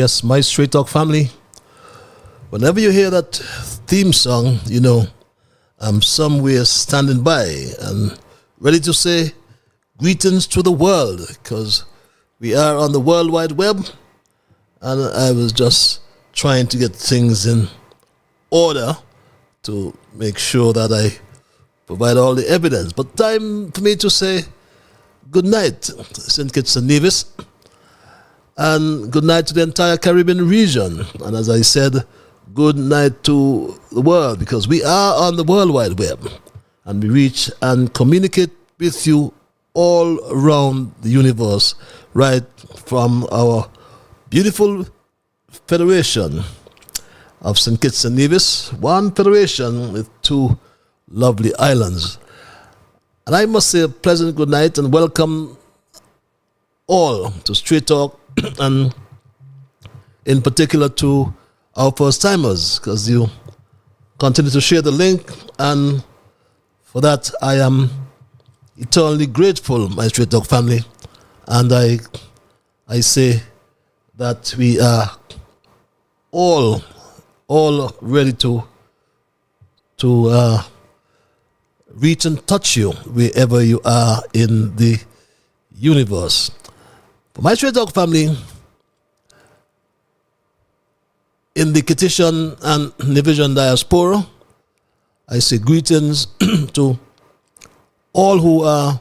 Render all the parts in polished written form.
Yes, my Straight Talk family. Whenever you hear that theme song, you know I'm somewhere standing by and ready to say greetings to the world, because we are on the World Wide Web, and I was just trying to get things in order to make sure that I provide all the evidence. But time for me to say good night, St. Kitts and Nevis, and good night to the entire Caribbean region. And as I said, good night to the world, because we are on the World Wide Web and we reach and communicate with you all around the universe, right from our beautiful federation of St. Kitts and Nevis, one federation with two lovely islands. And I must say a pleasant good night and welcome all to Straight Talk, and in particular to our first timers, because you continue to share the link, and for that I am eternally grateful, my Straight Talk family. And I say that we are all ready to reach and touch you wherever you are in the universe. For my Straight Talk family, in the Kittitian and Nevisian diaspora, I say greetings to all who are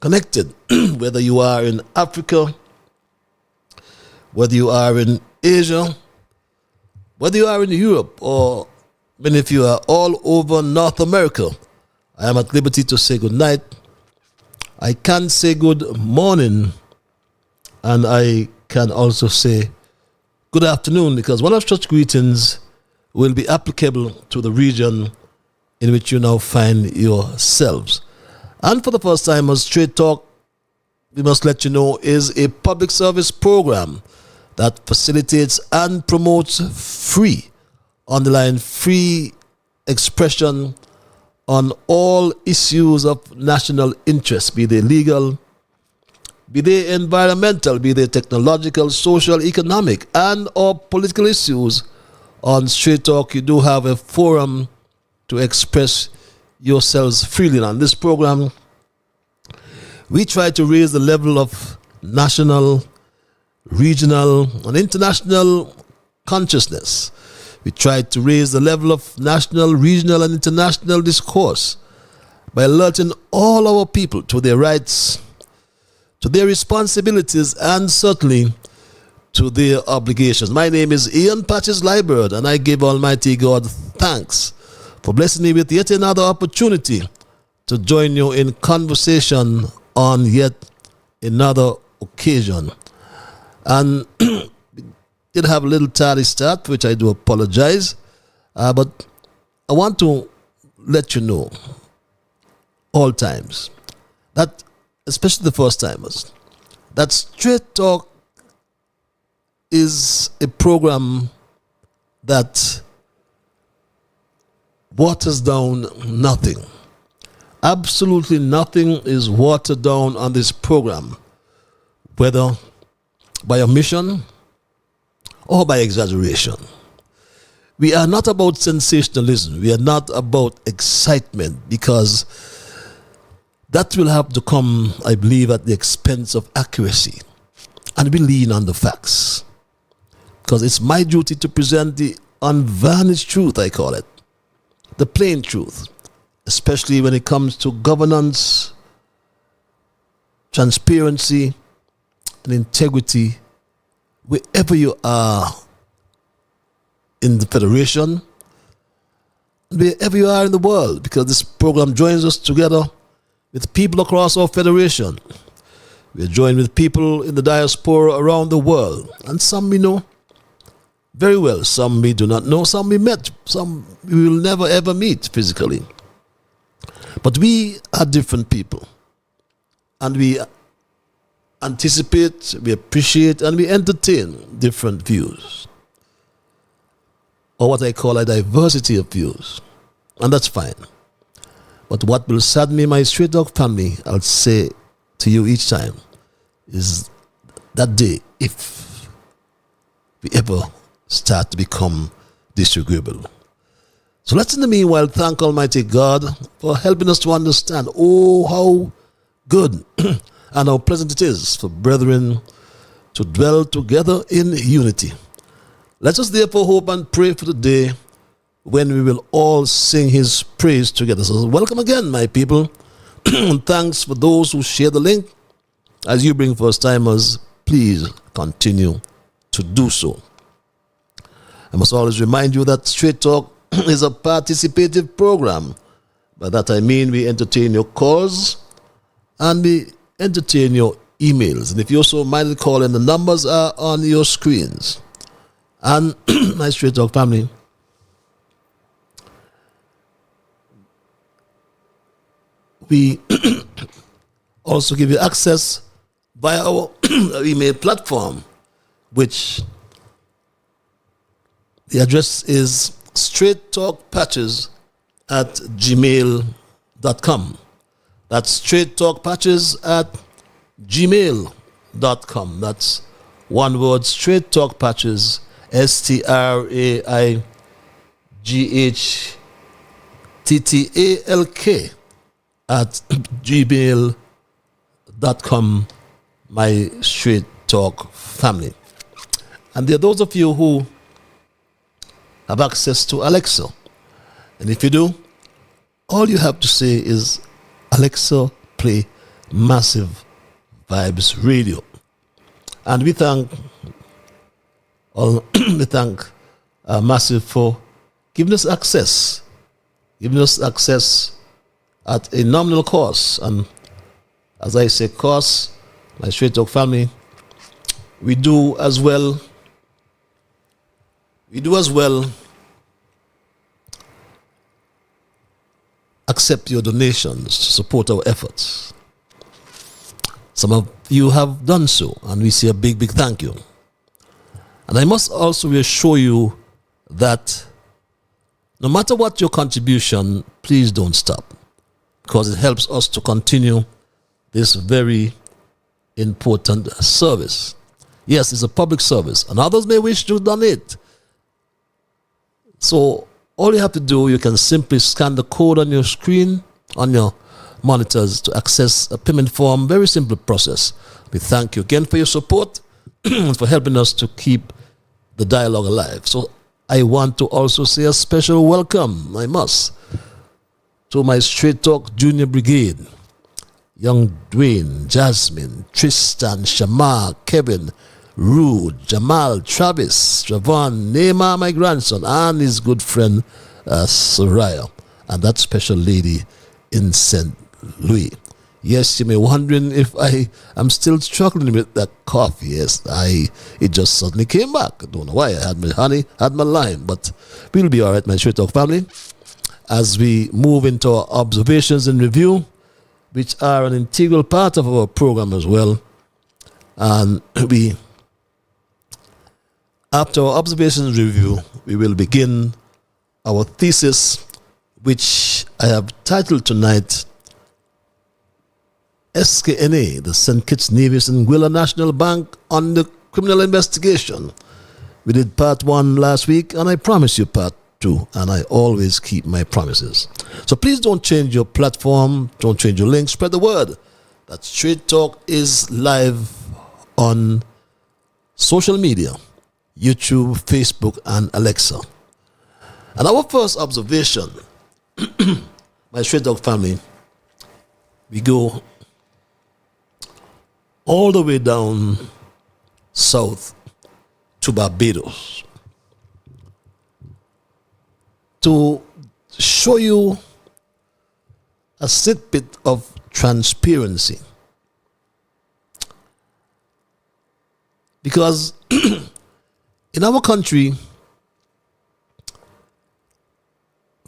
connected, whether you are in Africa, whether you are in Asia, whether you are in Europe, or many of you are all over North America. I am at liberty to say good night. I can say good morning, and I can also say good afternoon, because one of such greetings will be applicable to the region in which you now find yourselves. And for the first time on Straight Talk, we must let you know, is a public service program that facilitates and promotes free, underline free expression on all issues of national interest, be they legal, be they environmental, be they technological, social, economic, and or political issues. On Straight Talk, you do have a forum to express yourselves freely. And on this program, we try to raise the level of national, regional, and international consciousness. We try to raise the level of national, regional, and international discourse by alerting all our people to their rights, to their responsibilities, and certainly to their obligations. My name is Ian Patches Liebert, and I give Almighty God thanks for blessing me with yet another opportunity to join you in conversation on yet another occasion. And did have a little tardy start, which I do apologize, but I want to let you know all times that, especially the first timers, that Straight Talk is a program that waters down nothing. Absolutely nothing is watered down on this program, whether by omission or by exaggeration. We are not about sensationalism. We are not about excitement, because that will have to come, I believe, at the expense of accuracy. And we lean on the facts, because it's my duty to present the unvarnished truth, I call it, the plain truth, especially when it comes to governance, transparency, and integrity, wherever you are in the Federation, wherever you are in the world, because this program joins us together with people across our Federation. We are joined with people in the diaspora around the world, and some we know very well, some we do not know, some we met, some we will never ever meet physically. But we are different people, and we anticipate, we appreciate, and we entertain different views, or what I call a diversity of views, and that's fine. But what will sadden me, my Straight Talk family, I'll say to you each time, is that day if we ever start to become disagreeable. So let's in the meanwhile thank Almighty God for helping us to understand, how good and how pleasant it is for brethren to dwell together in unity. Let us therefore hope and pray for the day when we will all sing his praise together. So welcome again, my people. And thanks for those who share the link. As you bring first timers, please continue to do so. I must always remind you that Straight Talk is a participative program. By that I mean we entertain your calls and we entertain your emails. And if you're so minded, call in, the numbers are on your screens. And my Straight Talk family, we also give you access via our email platform, which the address is straighttalkpatches@gmail.com. That's straighttalkpatches@gmail.com. That's one word, straighttalkpatches, STRAIGHTTALK@gmail.com, my Straight Talk family. And there are those of you who have access to Alexa. And if you do, all you have to say is, Alexa, play Massive Vibes Radio. And we thank Massive for giving us access at a nominal cost. And as I say cost, my Straight Talk family, we do as well accept your donations to support our efforts. Some of you have done so, and we say a big, big thank you. And I must also reassure you that no matter what your contribution, please don't stop, because it helps us to continue this very important service. Yes, it's a public service, and others may wish to donate. So all you have to do, you can simply scan the code on your screen, on your monitors, to access a payment form. Very simple process. We thank you again for your support and for helping us to keep the dialogue alive. So I want to also say a special welcome, I must, to my Straight Talk Junior Brigade. Young Dwayne, Jasmine, Tristan, Shamar, Kevin, Rude, Jamal, Travis, Travon, Neymar, my grandson, and his good friend Soraya, and that special lady in St. Louis. Yes, you may be wondering if I am still struggling with that cough. Yes, it just suddenly came back. I don't know why. I had my honey, had my lime, but we'll be all right, my Straight Talk family, as we move into our observations and review, which are an integral part of our program as well. And after our observations review, we will begin our thesis, which I have titled tonight, SKNA, the St. Kitts, Nevis and Gwilla National Bank on the criminal investigation. We did part 1 last week, and I promise you part 2, and I always keep my promises. So please don't change your platform, don't change your link, spread the word that Straight Talk is live on social media, YouTube, Facebook, and Alexa. And our first observation, my Straight Talk family, we go all the way down south to Barbados to show you a snippet of transparency. Because in our country,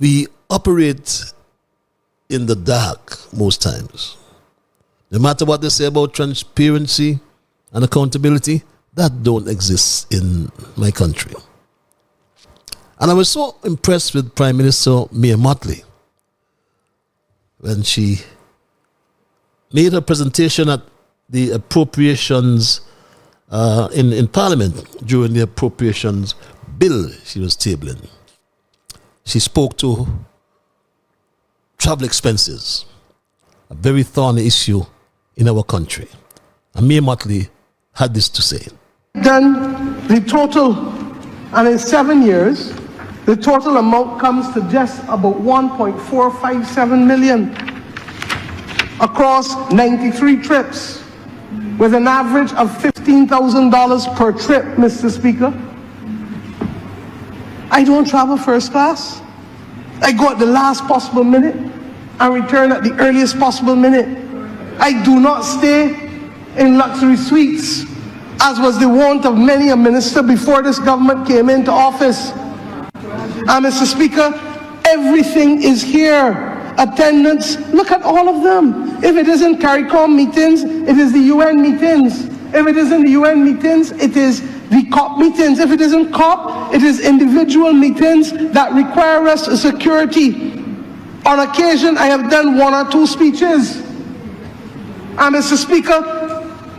we operate in the dark most times. No matter what they say about transparency and accountability, that don't exist in my country. And I was so impressed with Prime Minister Mia Mottley when she made her presentation at the Appropriations in Parliament during the appropriations bill she was tabling. She spoke to travel expenses, a very thorny issue in our country. And Mayor Motley had this to say. Then the total, and in 7 years, the total amount comes to just about 1.457 million across 93 trips, with an average of $15,000 per trip, Mr. Speaker. I don't travel first class. I go at the last possible minute and return at the earliest possible minute. I do not stay in luxury suites, as was the wont of many a minister before this government came into office. And Mr. Speaker, everything is here. Attendance, look at all of them. If it isn't CARICOM meetings, it is the UN meetings. If it isn't the UN meetings, it is the COP meetings. If it isn't COP, it is individual meetings that require us security. On occasion, I have done 1 or 2 speeches. And Mr. Speaker,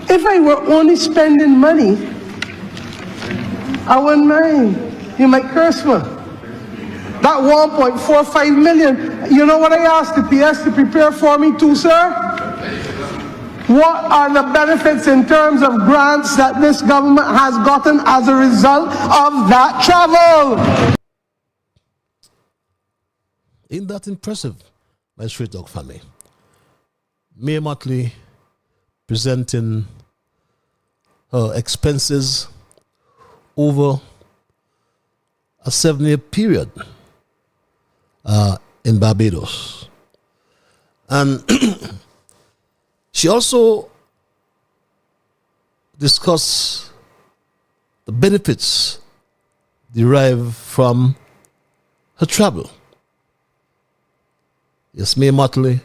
if I were only spending money, I wouldn't mind. You might curse me. That 1.45 million, you know what I asked the PS to prepare for me too, sir? What are the benefits in terms of grants that this government has gotten as a result of that travel? Isn't that impressive, my street dog family? Mayor Motley presenting her expenses over a 7-year period in Barbados. And she also discussed the benefits derived from her travel. Yes, Mayor Motley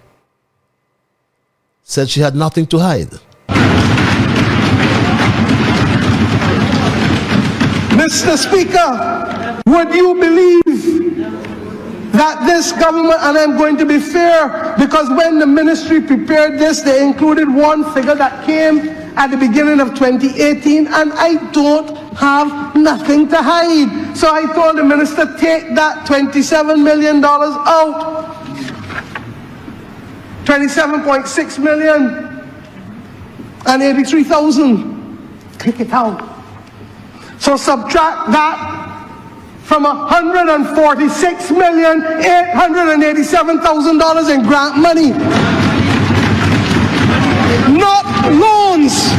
said she had nothing to hide. Mr. Speaker, would you believe that this government, and I'm going to be fair, because when the ministry prepared this, they included one figure that came at the beginning of 2018, and I don't have nothing to hide. So I told the minister, take that $27 million out. 27.6 million and 83,000. Take it out. So subtract that from $146,887,000 in grant money. Not loans.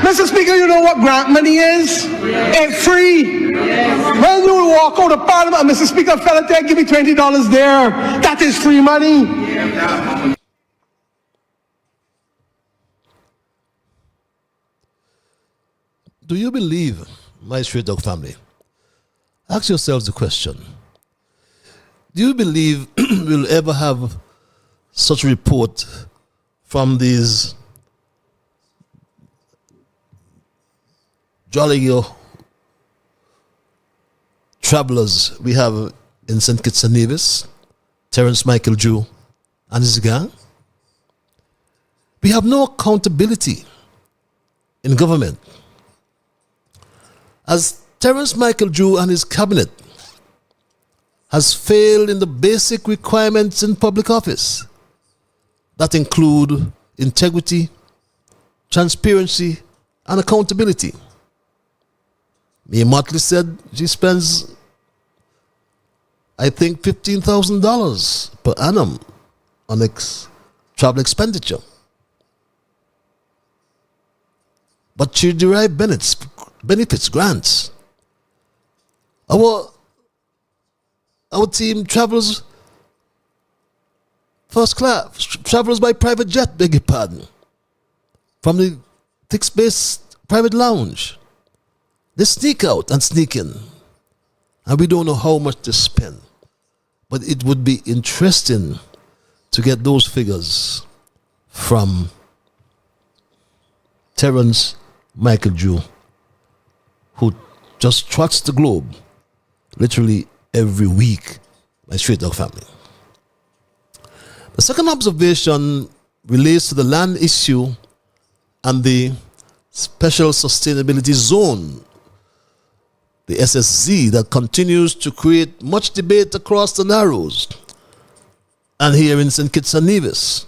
Mr. Speaker, you know what grant money is? It's free. When you walk out of Parliament, Mr. Speaker, fella, give me $20 there. That is free money. Do you believe, my street dog family? Ask yourselves the question. Do you believe we'll ever have such a report from these jolly travelers we have in St. Kitts and Nevis, Terence Michael Drew and his gang? We have no accountability in government. As Terence Michael Drew and his cabinet has failed in the basic requirements in public office that include integrity, transparency, and accountability. Mayor Motley said she spends, I think, $15,000 per annum on travel expenditure. But she derived benefits, grants. Our team travels first class, travels by private jet, beg your pardon, from the thick space private lounge. They sneak out and sneak in, and we don't know how much to spend. But it would be interesting to get those figures from Terence Michael Drew, who just trots the globe literally every week, my street dog family. The second observation relates to the land issue and the Special Sustainability Zone, the SSZ, that continues to create much debate across the Narrows and here in St. Kitts and Nevis.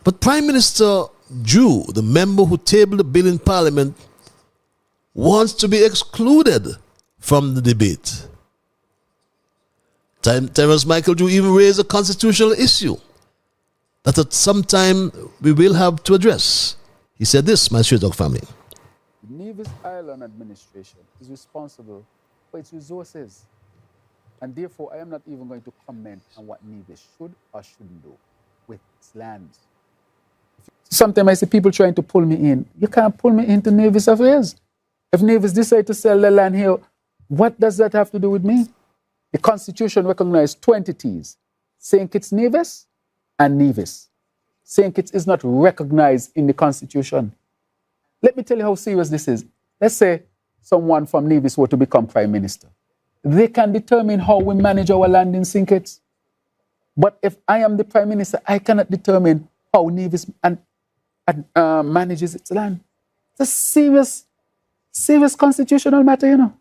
But Prime Minister Drew, the member who tabled the bill in Parliament, wants to be excluded from the debate. Terence Michael Drew even raised a constitutional issue that at some time we will have to address. He said this, my Straight Talk family. The Nevis Island Administration is responsible for its resources. And therefore, I am not even going to comment on what Nevis should or shouldn't do with its lands. Sometimes I see people trying to pull me in. You can't pull me into Nevis affairs. If Nevis decide to sell the land here, what does that have to do with me? The Constitution recognized two entities, St. Kitts Nevis and Nevis. St. Kitts is not recognized in the Constitution. Let me tell you how serious this is. Let's say someone from Nevis were to become Prime Minister. They can determine how we manage our land in St. Kitts. But if I am the Prime Minister, I cannot determine how Nevis manages its land. It's a serious constitutional matter, you know.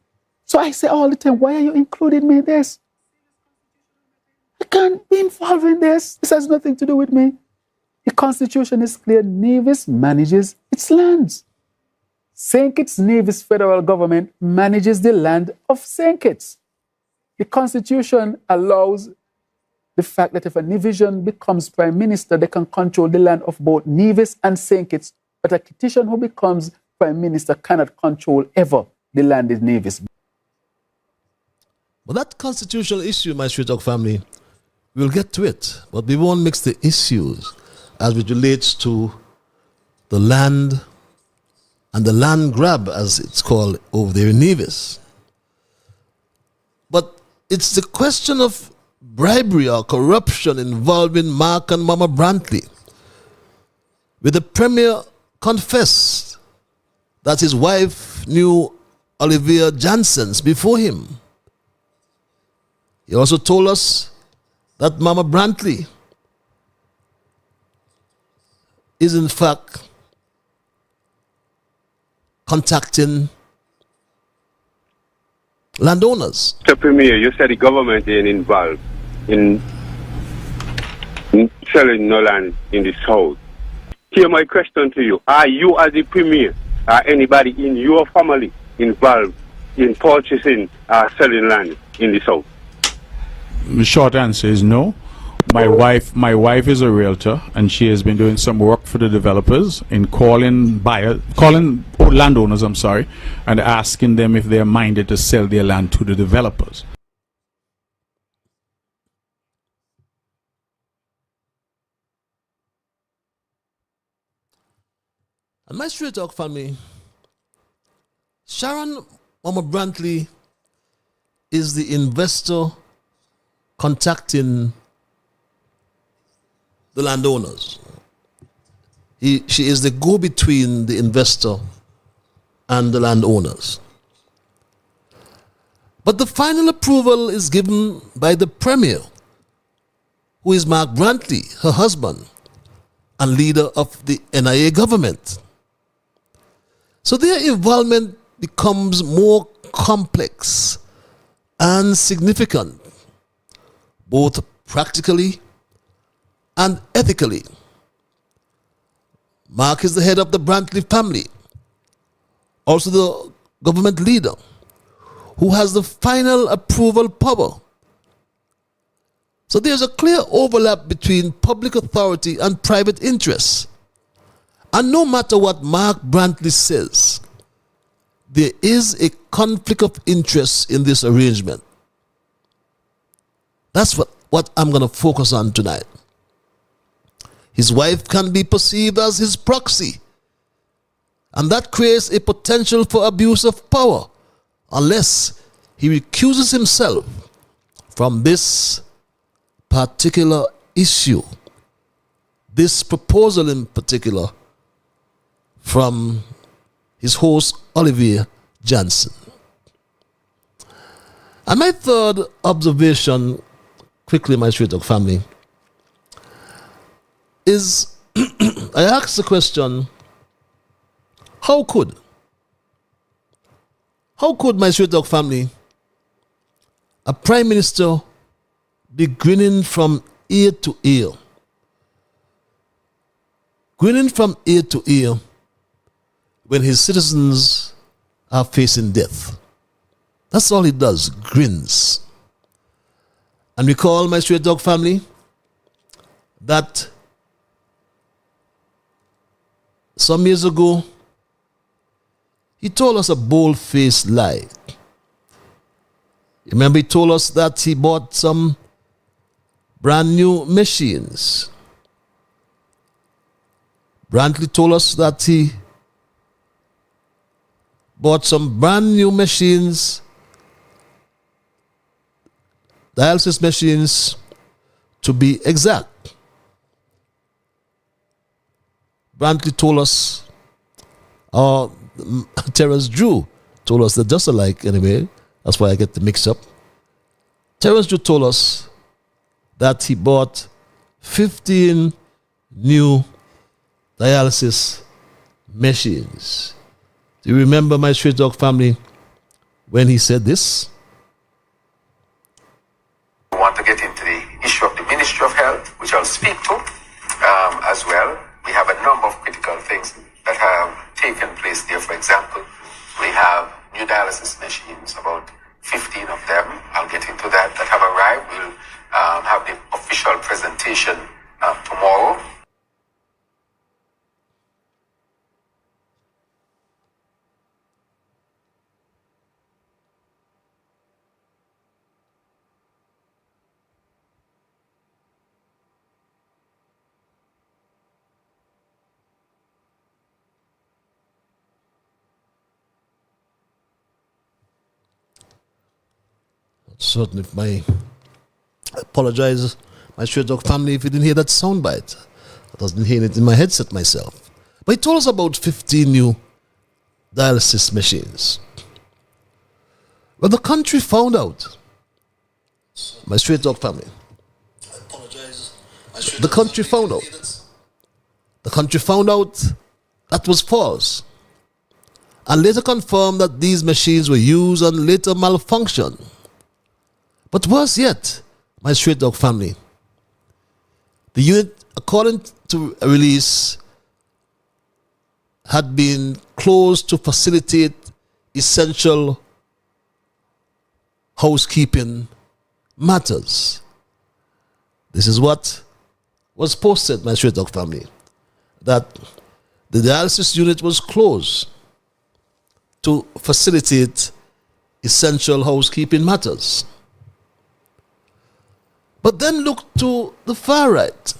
So I say all the time, why are you including me in this? I can't be involved in this. This has nothing to do with me. The Constitution is clear. Nevis manages its lands. St. Kitts Nevis federal government manages the land of St. Kitts. The Constitution allows the fact that if a Nevisian becomes Prime Minister, they can control the land of both Nevis and St. Kitts, but a Kittitian who becomes Prime Minister cannot control ever the land in Nevis. Well, that constitutional issue, my Straight Talk family, we'll get to it, but we won't mix the issues as it relates to the land and the land grab, as it's called over there in Nevis. But it's the question of bribery or corruption involving Mark and Mama Brantley, where the Premier confessed that his wife knew Olivia Janssens before him. He also told us that Mama Brantley is in fact contacting landowners. Mr. Premier, you said the government ain't involved in selling no land in the south. Here my question to you. Are you as the Premier, or anybody in your family involved in purchasing or selling land in the south? The short answer is no. My wife is a realtor, and she has been doing some work for the developers in calling landowners, and asking them if they're minded to sell their land to the developers. And my Straight Talk family, Sharon Mama Brantley is the investor contacting the landowners. She is the go-between the investor and the landowners. But the final approval is given by the Premier, who is Mark Brantley, her husband, and leader of the NIA government. So their involvement becomes more complex and significant, both practically and ethically. Mark is the head of the Brantley family, also the government leader, who has the final approval power. So there's a clear overlap between public authority and private interests. And no matter what Mark Brantley says, there is a conflict of interest in this arrangement. That's what I'm going to focus on tonight. His wife can be perceived as his proxy, and that creates a potential for abuse of power unless he recuses himself from this particular issue, this proposal in particular, from his host, Olivia Janssen. And my third observation, quickly, my Straight Talk family, is I ask the question, how could my Straight Dog family, a prime minister, be grinning from ear to ear? Grinning from ear to ear when his citizens are facing death. That's all he does, grins. And recall, my Straight Dog family, that some years ago, he told us a bold-faced lie. Remember, he told us that he bought some brand new machines. Brantley told us that he bought some brand new machines, dialysis machines to be exact. Brantley told us, or Terence Drew told us, they're just alike anyway, that's why I get the mix up. Terence Drew told us that he bought 15 new dialysis machines. Do you remember, my Straight Dog family, when he said this? I want to get into the issue of the Ministry of Health, which I'll speak to as well. We have a number of critical things that have taken place there. For example, we have new dialysis machines, about 15 of them. I'll get into that have arrived. We'll have the official presentation tomorrow. Certainly, I apologize, my Straight Dog family, if you didn't hear that soundbite. I wasn't hearing it in my headset myself. But he told us about 15 new dialysis machines. Well, the country found out, my Straight Dog family. I apologize. The country found out. The country found out that was false, and later confirmed that these machines were used and later malfunctioned. But worse yet, my Straight Dog family, the unit, according to a release, had been closed to facilitate essential housekeeping matters. This is what was posted, my Straight Dog family, that the dialysis unit was closed to facilitate essential housekeeping matters. But then look to the far right.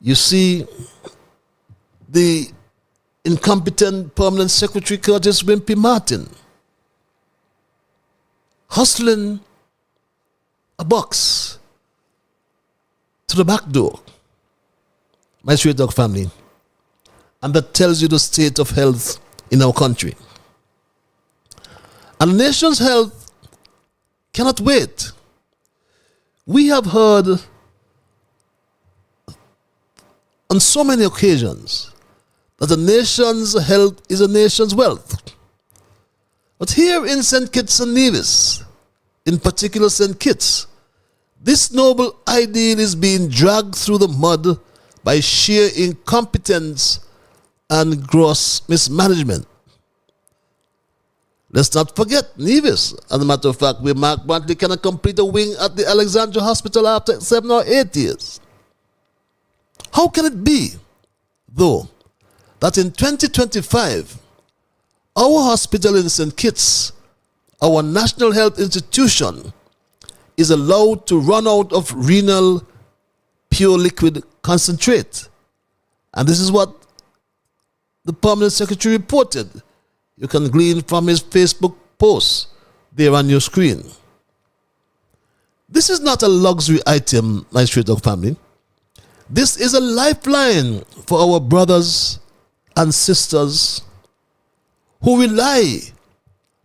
You see the incompetent Permanent Secretary Curtis Wimpy Martin hustling a box to the back door, my Straight Dog family, and that tells you the state of health in our country. And the nation's health cannot wait. We have heard on so many occasions that a nation's health is a nation's wealth. But here in St. Kitts and Nevis, in particular St. Kitts, this noble ideal is being dragged through the mud by sheer incompetence and gross mismanagement. Let's not forget Nevis. As a matter of fact, where Mark Brantley cannot complete a wing at the Alexandra Hospital after 7 or 8 years. How can it be, though, that in 2025, our hospital in St. Kitts, our national health institution, is allowed to run out of renal pure liquid concentrate? And this is what the Permanent Secretary reported. You can glean from his Facebook post there on your screen. This is not a luxury item, my Straight Dog family. This is a lifeline for our brothers and sisters who rely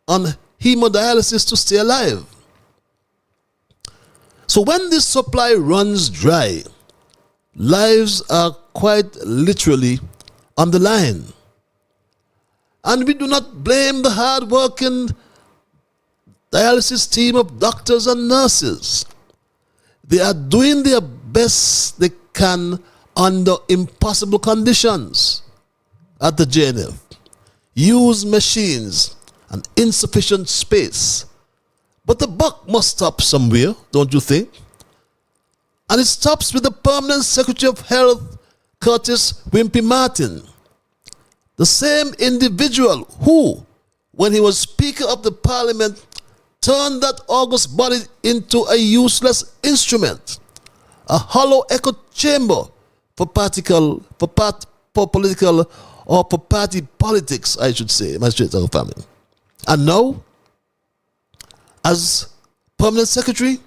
on hemodialysis to stay alive. So when this supply runs dry, lives are quite literally on the line. And we do not blame the hard-working dialysis team of doctors and nurses. They are doing their best they can under impossible conditions at the JNF. Use machines and insufficient space. But the buck must stop somewhere, don't you think? And it stops with the Permanent Secretary of Health, Curtis Wimpy Martin. The same individual who, when he was Speaker of the Parliament, turned that august body into a useless instrument, a hollow echo chamber for political or for party politics, I should say, my straight family. And now, as Permanent Secretary,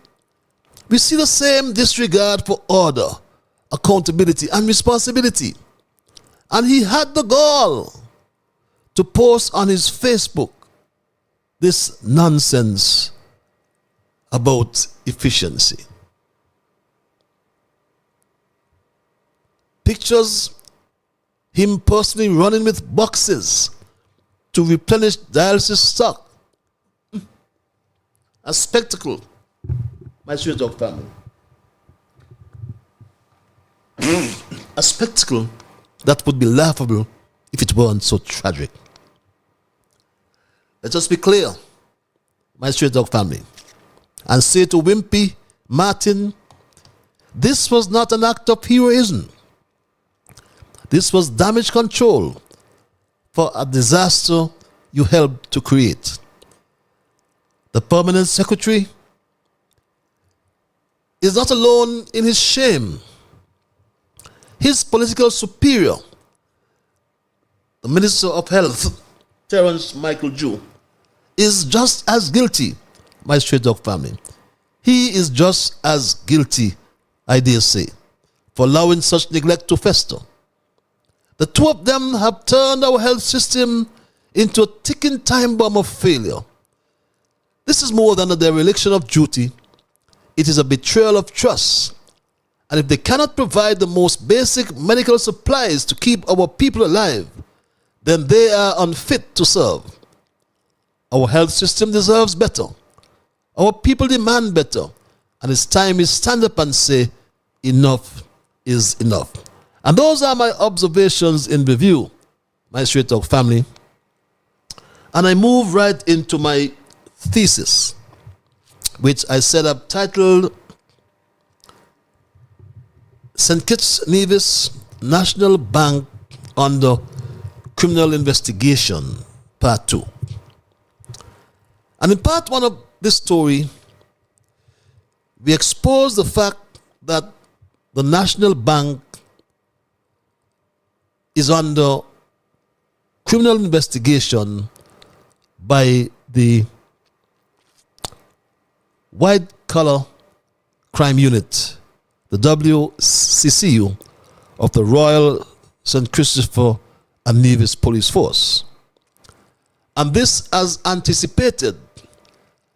we see the same disregard for order, accountability, and responsibility. And he had the gall to post on his Facebook this nonsense about efficiency. Pictures him personally running with boxes to replenish dialysis stock. A spectacle, my straight dog family. A spectacle that would be laughable if it weren't so tragic. Let us be clear, my straight dog family, and say to Wimpy Martin, this was not an act of heroism. This was damage control for a disaster you helped to create. The Permanent Secretary is not alone in his shame. His political superior, the Minister of Health, Terence Michael Jew, is just as guilty, my straight dog family. He is just as guilty, I dare say, for allowing such neglect to fester. The two of them have turned our health system into a ticking time bomb of failure. This is more than a dereliction of duty. It is a betrayal of trust. And if they cannot provide the most basic medical supplies to keep our people alive, then they are unfit to serve. Our health system deserves better. Our people demand better. And it's time we stand up and say, enough is enough. And those are my observations in review, my straight dog family. And I move right into my thesis, which I set up titled St. Kitts Nevis National Bank under Criminal Investigation, Part 2. And in Part 1 of this story, we expose the fact that the National Bank is under criminal investigation by the White Collar Crime Unit, the WCCU of the Royal St. Christopher and Nevis Police Force. And this, as anticipated,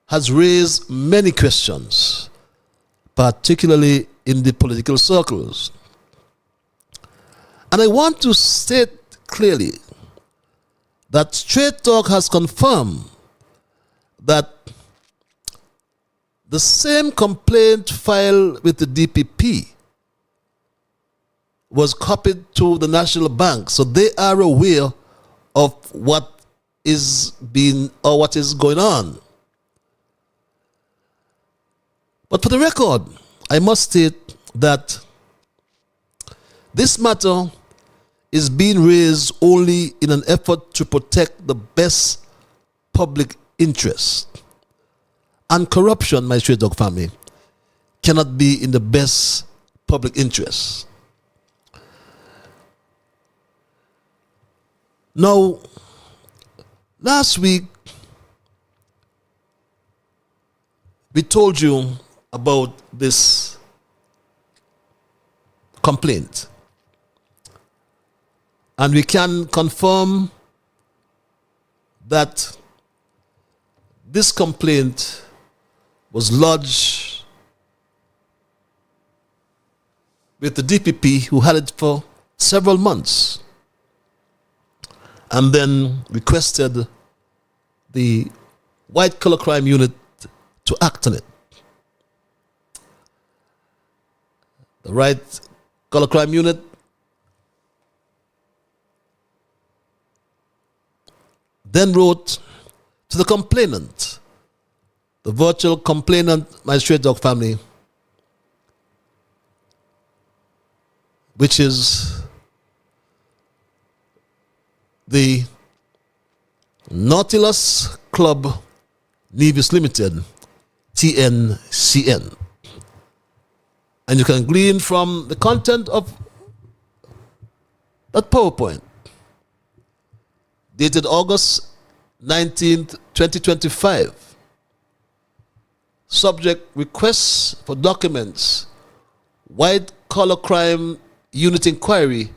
has raised many questions, particularly in the political circles. And I want to state clearly that Straight Talk has confirmed that the same complaint filed with the DPP was copied to the National Bank, so they are aware of what is going on. But for the record, I must state that this matter is being raised only in an effort to protect the best public interest. And corruption, my straight dog family, cannot be in the best public interest. Now, last week, we told you about this complaint. And we can confirm that this complaint was lodged with the DPP, who had it for several months, and then requested the White Collar Crime Unit to act on it. The White Collar Crime Unit then wrote to the complainant, the virtual complainant, my Straight Dog family, which is the Nautilus Club Nevis Limited, TNCN. And you can glean from the content of that PowerPoint, dated August 19th, 2025. Subject: requests for documents, White Collar Crime Unit Inquiry,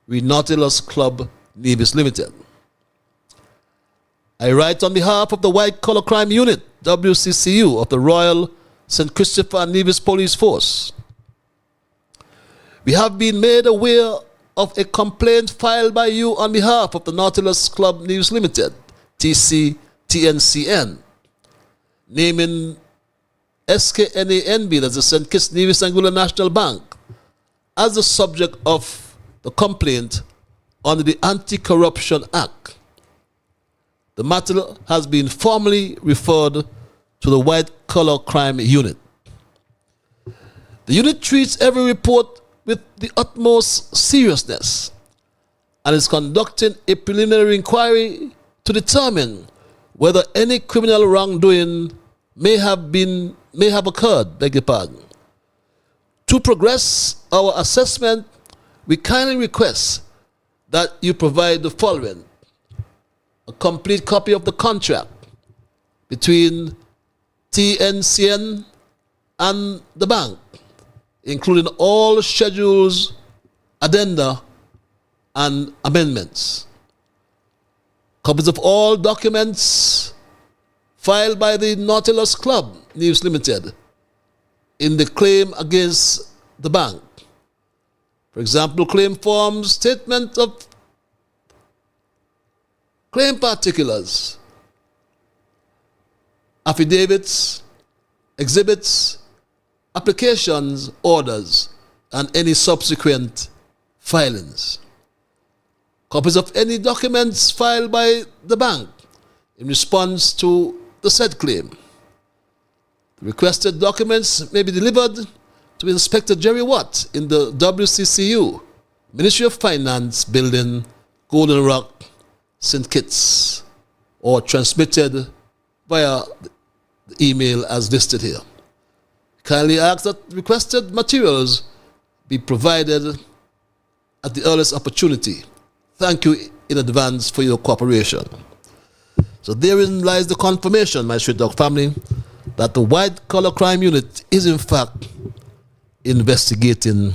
with Nautilus Club Nevis Limited. I write on behalf of the White Collar Crime Unit, WCCU, of the Royal St. Christopher and Nevis Police Force. We have been made aware of a complaint filed by you on behalf of the Nautilus Club Nevis Limited, TNCN, naming SKNA NB, that's the St. Kitts Nevis Anguilla National Bank, as the subject of the complaint under the Anti-Corruption Act. The matter has been formally referred to the White Collar Crime Unit. The unit treats every report with the utmost seriousness and is conducting a preliminary inquiry to determine whether any criminal wrongdoing may have occurred, beg your pardon. To progress our assessment, we kindly request that you provide the following: a complete copy of the contract between TNCN and the bank, including all schedules, addenda, and amendments. Copies of all documents filed by the Nautilus Club Nevis Limited in the claim against the bank. For example, claim forms, statement of claim particulars, affidavits, exhibits, applications, orders, and any subsequent filings. Copies of any documents filed by the bank in response to the said claim. The requested documents may be delivered to Inspector Jerry Watt in the WCCU, Ministry of Finance Building, Golden Rock, St. Kitts, or transmitted via the email as listed here. Kindly ask that requested materials be provided at the earliest opportunity. Thank you in advance for your cooperation. So therein lies the confirmation, my Straight Dog family, that the White Collar Crime Unit is in fact investigating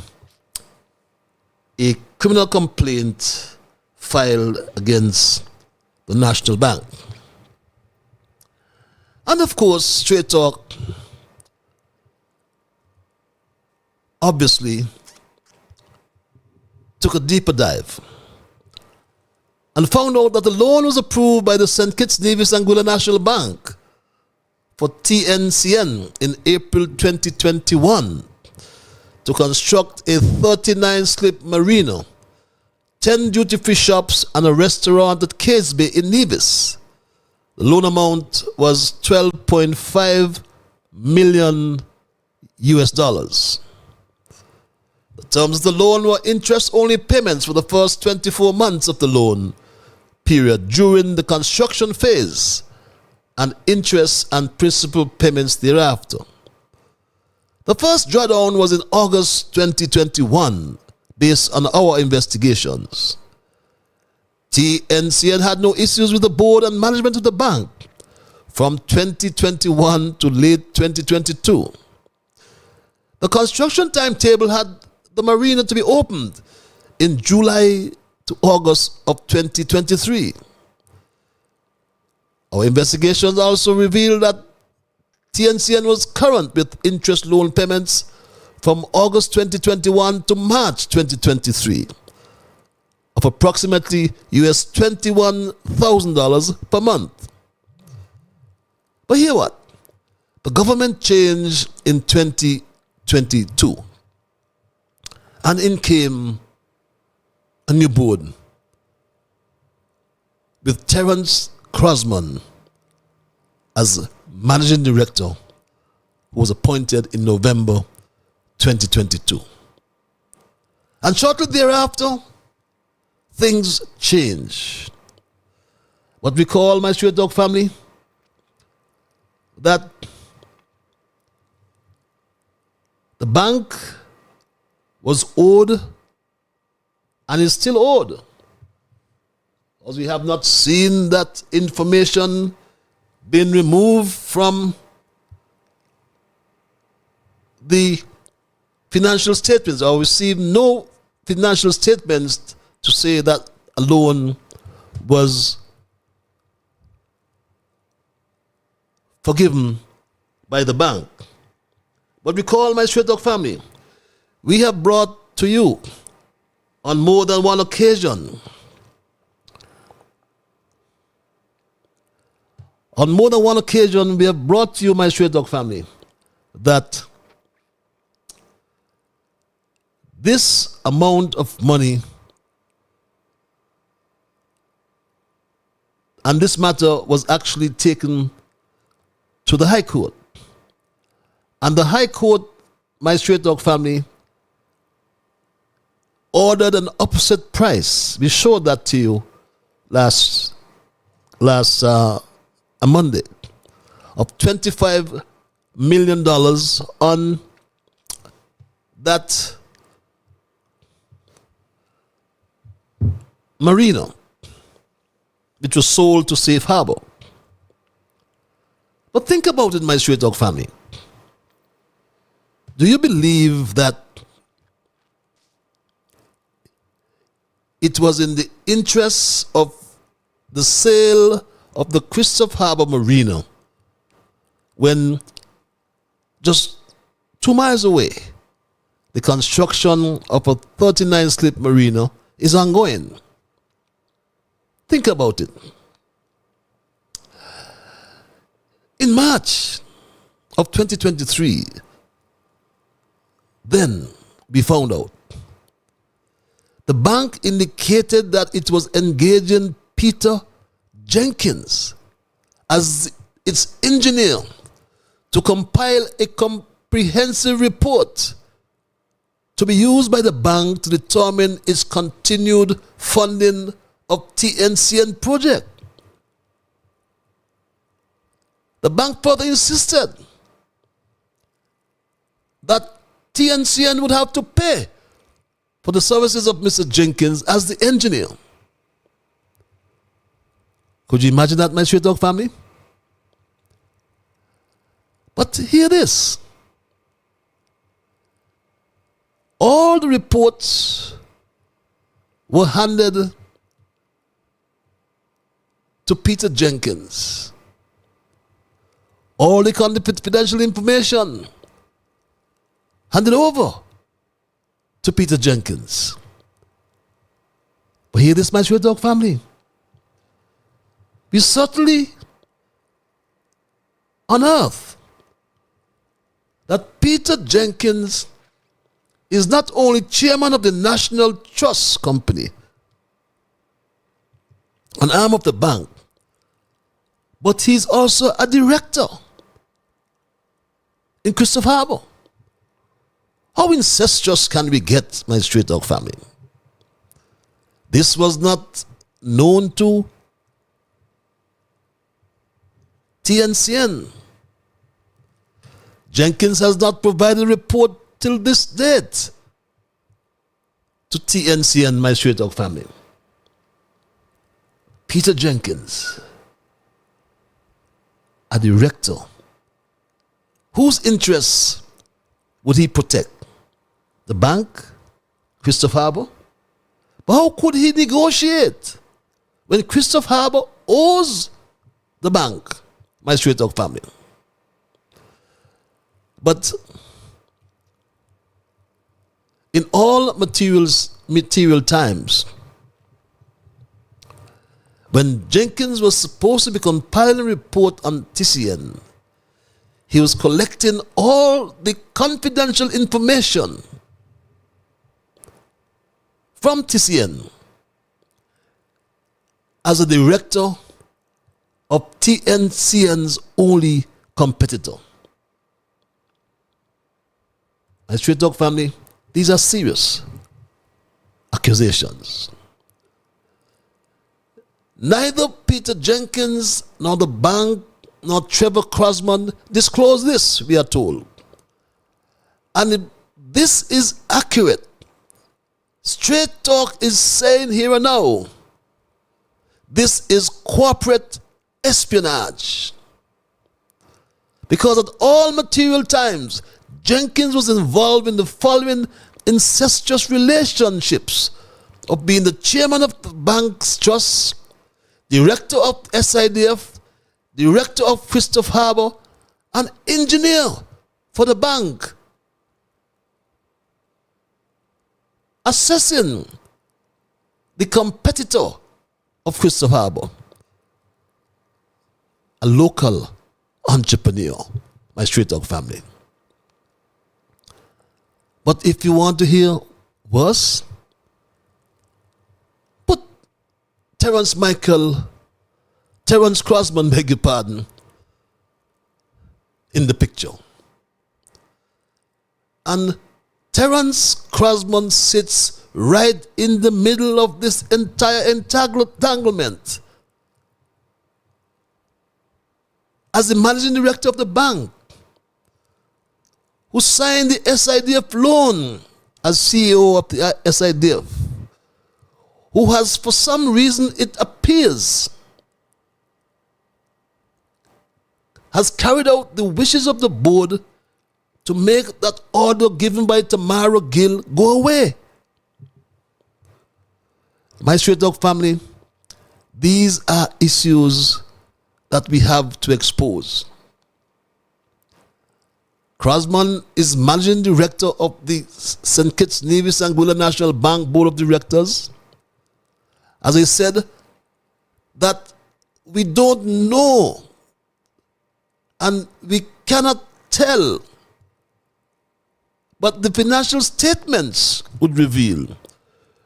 a criminal complaint filed against the National Bank. And of course, Straight Talk obviously took a deeper dive and found out that the loan was approved by the St. Kitts Nevis Anguilla National Bank for TNCN in April 2021 to construct a 39-slip marina, 10 duty-free shops, and a restaurant at Case Bay in Nevis. The loan amount was $12.5 million US dollars. The terms of the loan were interest-only payments for the first 24 months of the loan period during the construction phase, and interest and principal payments thereafter. The first drawdown was in August 2021, based on our investigations. TNCN had no issues with the board and management of the bank from 2021 to late 2022. The construction timetable had the marina to be opened in July to August of 2023. Our investigations also revealed that TNCN was current with interest loan payments from August 2021 to March 2023 of approximately US $21,000 per month. But hear what? The government changed in 2022, and in came a new board with Terence Crosman as managing director, who was appointed in November 2022. And shortly thereafter, things changed. What we call, my Straight Dog family, that the bank was owed and is still owed, because we have not seen that information being removed from the financial statements, or received no financial statements to say that a loan was forgiven by the bank. What we call, my Straight Dog family, we have brought to you on more than one occasion. On more than one occasion, we have brought to you, my Straight Dog family, that this amount of money and this matter was actually taken to the High Court. And the High Court, my Straight Dog family, ordered an opposite price. We showed that to you last Monday, of $25 million on that marina, which was sold to Safe Harbor. But think about it, my Straight Dog family. Do you believe that it was in the interests of the sale of the Christopher Harbor Marina when just 2 miles away, the construction of a 39-slip marina is ongoing? Think about it. In March of 2023, then we found out the bank indicated that it was engaging Peter Jenkins as its engineer to compile a comprehensive report to be used by the bank to determine its continued funding of TNCN project. The bank further insisted that TNCN would have to pay for the services of Mr. Jenkins as the engineer. Could you imagine that, my Straight Dog family? But hear this. All the reports were handed to Peter Jenkins. All the confidential information handed over to Peter Jenkins. But hear this, my Straight Dog family. We certainly unearthed that Peter Jenkins is not only chairman of the National Trust Company, an arm of the bank, but he's also a director in Christopher Harbor. How incestuous can we get, my Straight Dog family? This was not known to TNCN. Jenkins has not provided a report till this date to TNCN, my Straight Dog family. Peter Jenkins, a director, whose interests would he protect? The bank, Christopher Harbor? But how could he negotiate when Christopher Harbor owes the bank, my Straight Dog family? But in all material times, when Jenkins was supposed to be compiling a report on TCN, he was collecting all the confidential information from TCN as a director of TNCN's only competitor. My Straight Talk family, these are serious accusations. Neither Peter Jenkins nor the bank nor Trevor Crosman disclosed this, we are told. And this is accurate. Straight Talk is saying here and now, this is corporate espionage. Because at all material times, Jenkins was involved in the following incestuous relationships of being the chairman of the bank's trust, director of SIDF, director of Christopher Harbour, and engineer for the bank. Assessing the competitor of Christopher Harbour, a local entrepreneur, my Straight Talk family. But if you want to hear worse, put Terence Crosman, beg your pardon, in the picture. And Terence Crosman sits right in the middle of this entire entanglement as the managing director of the bank, who signed the SIDF loan as CEO of the SIDF, who has, for some reason it appears, has carried out the wishes of the board to make that order given by Tamara Gill go away. My Straight Talk family, these are issues that we have to expose. Crosman is managing director of the St. Kitts Nevis Anguilla National Bank Board of Directors. As I said, that we don't know and we cannot tell, but the financial statements would reveal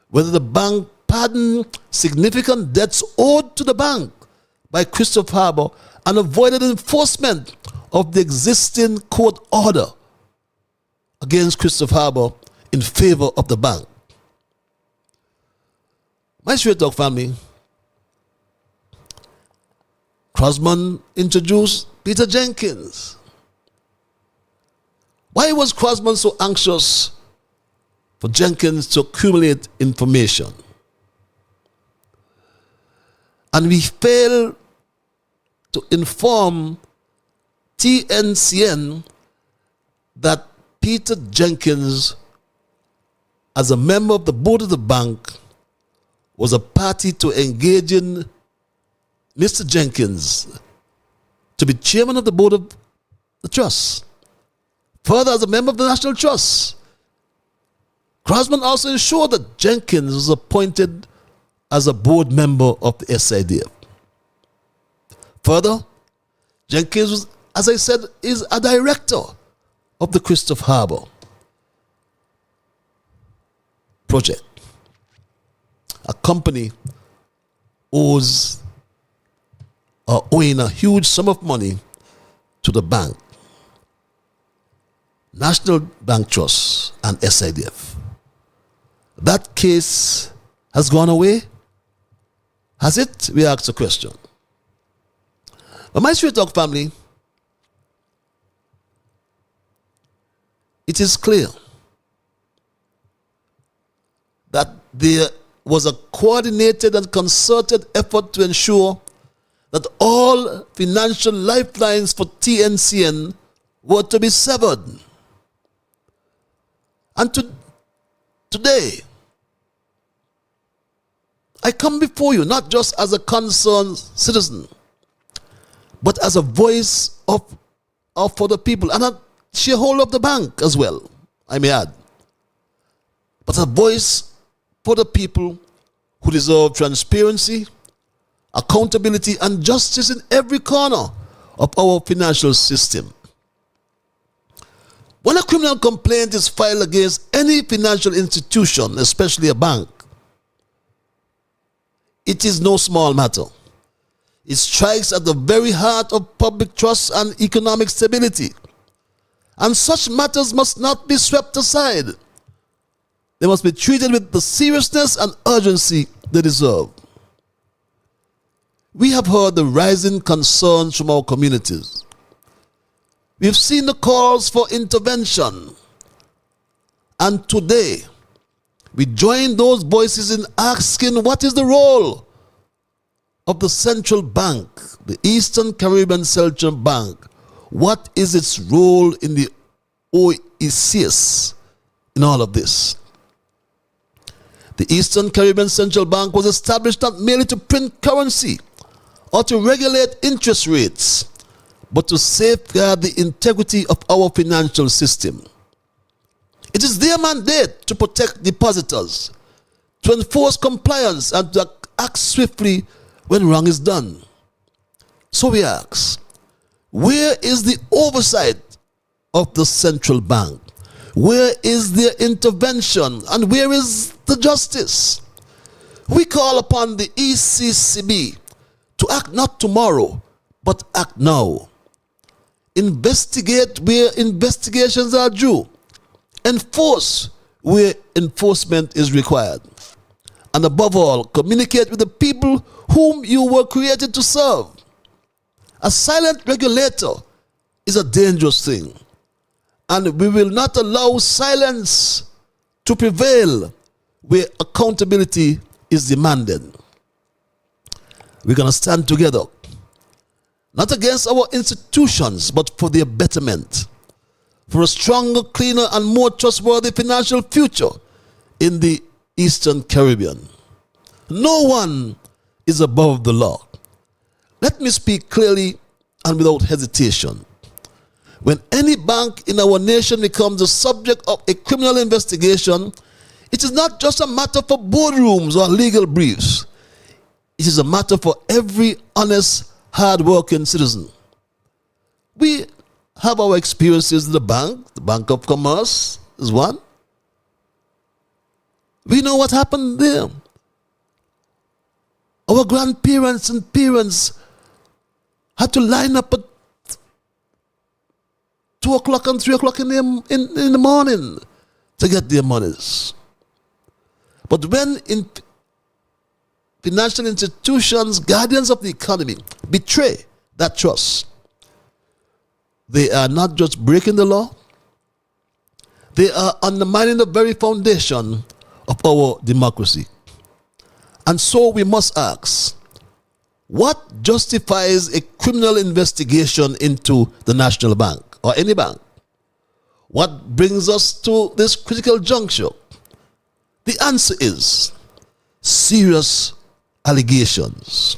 whether the bank pardoned significant debts owed to the bank by Christopher Harbour and avoided enforcement of the existing court order against Christopher Harbour in favor of the bank. My Straight Talk family, Crosman introduced Peter Jenkins. Why was Crosman so anxious for Jenkins to accumulate information? And we fail to inform TNCN that Peter Jenkins, as a member of the board of the bank, was a party to engaging Mr. Jenkins to be chairman of the board of the trust. Further, as a member of the National Trust, Crosman also ensured that Jenkins was appointed as a board member of the SIDF. Further, Jenkins was, as I said, is a director of the Christopher Harbour project. A company owing a huge sum of money to the bank, National Bank Trust and SIDF. That case has gone away. Has it? We ask the question. But my Straight Talk family, it is clear that there was a coordinated and concerted effort to ensure that all financial lifelines for TNCN were to be severed. And today, I come before you not just as a concerned citizen, but as a voice for the people and a shareholder of the bank as well, I may add. but a voice for the people who deserve transparency, accountability, and justice in every corner of our financial system. When a criminal complaint is filed against any financial institution, especially a bank, it is no small matter. It strikes at the very heart of public trust and economic stability. And such matters must not be swept aside. They must be treated with the seriousness and urgency they deserve. We have heard the rising concerns from our communities. We have seen the calls for intervention. And today, we join those voices in asking what is the role of the central bank, the Eastern Caribbean Central Bank. What is its role in the OECS in all of this? The Eastern Caribbean Central Bank was established not merely to print currency or to regulate interest rates, but to safeguard the integrity of our financial system. It is their mandate to protect depositors, to enforce compliance, and to act swiftly when wrong is done. So we ask, where is the oversight of the central bank? Where is their intervention? And where is the justice? We call upon the ECCB to act not tomorrow, but act now. Investigate where investigations are due. Enforce where enforcement is required. And above all, communicate with the people whom you were created to serve. A silent regulator is a dangerous thing, and we will not allow silence to prevail where accountability is demanded. We're going to stand together, not against our institutions, but for their betterment, for a stronger, cleaner, and more trustworthy financial future in the Eastern Caribbean. No one is above the law. Let me speak clearly and without hesitation. When any bank in our nation becomes the subject of a criminal investigation, it is not just a matter for boardrooms or legal briefs. It is a matter for every honest, hard-working citizen. We have our experiences in the Bank of Commerce is one. We know what happened there. Our grandparents and parents had to line up at 2 o'clock and 3 o'clock in the morning to get their monies. But when financial institutions, guardians of the economy, betray that trust, they are not just breaking the law, they are undermining the very foundation of our democracy. And so we must ask, what justifies a criminal investigation into the National Bank or any bank? What brings us to this critical juncture? The answer is serious allegations.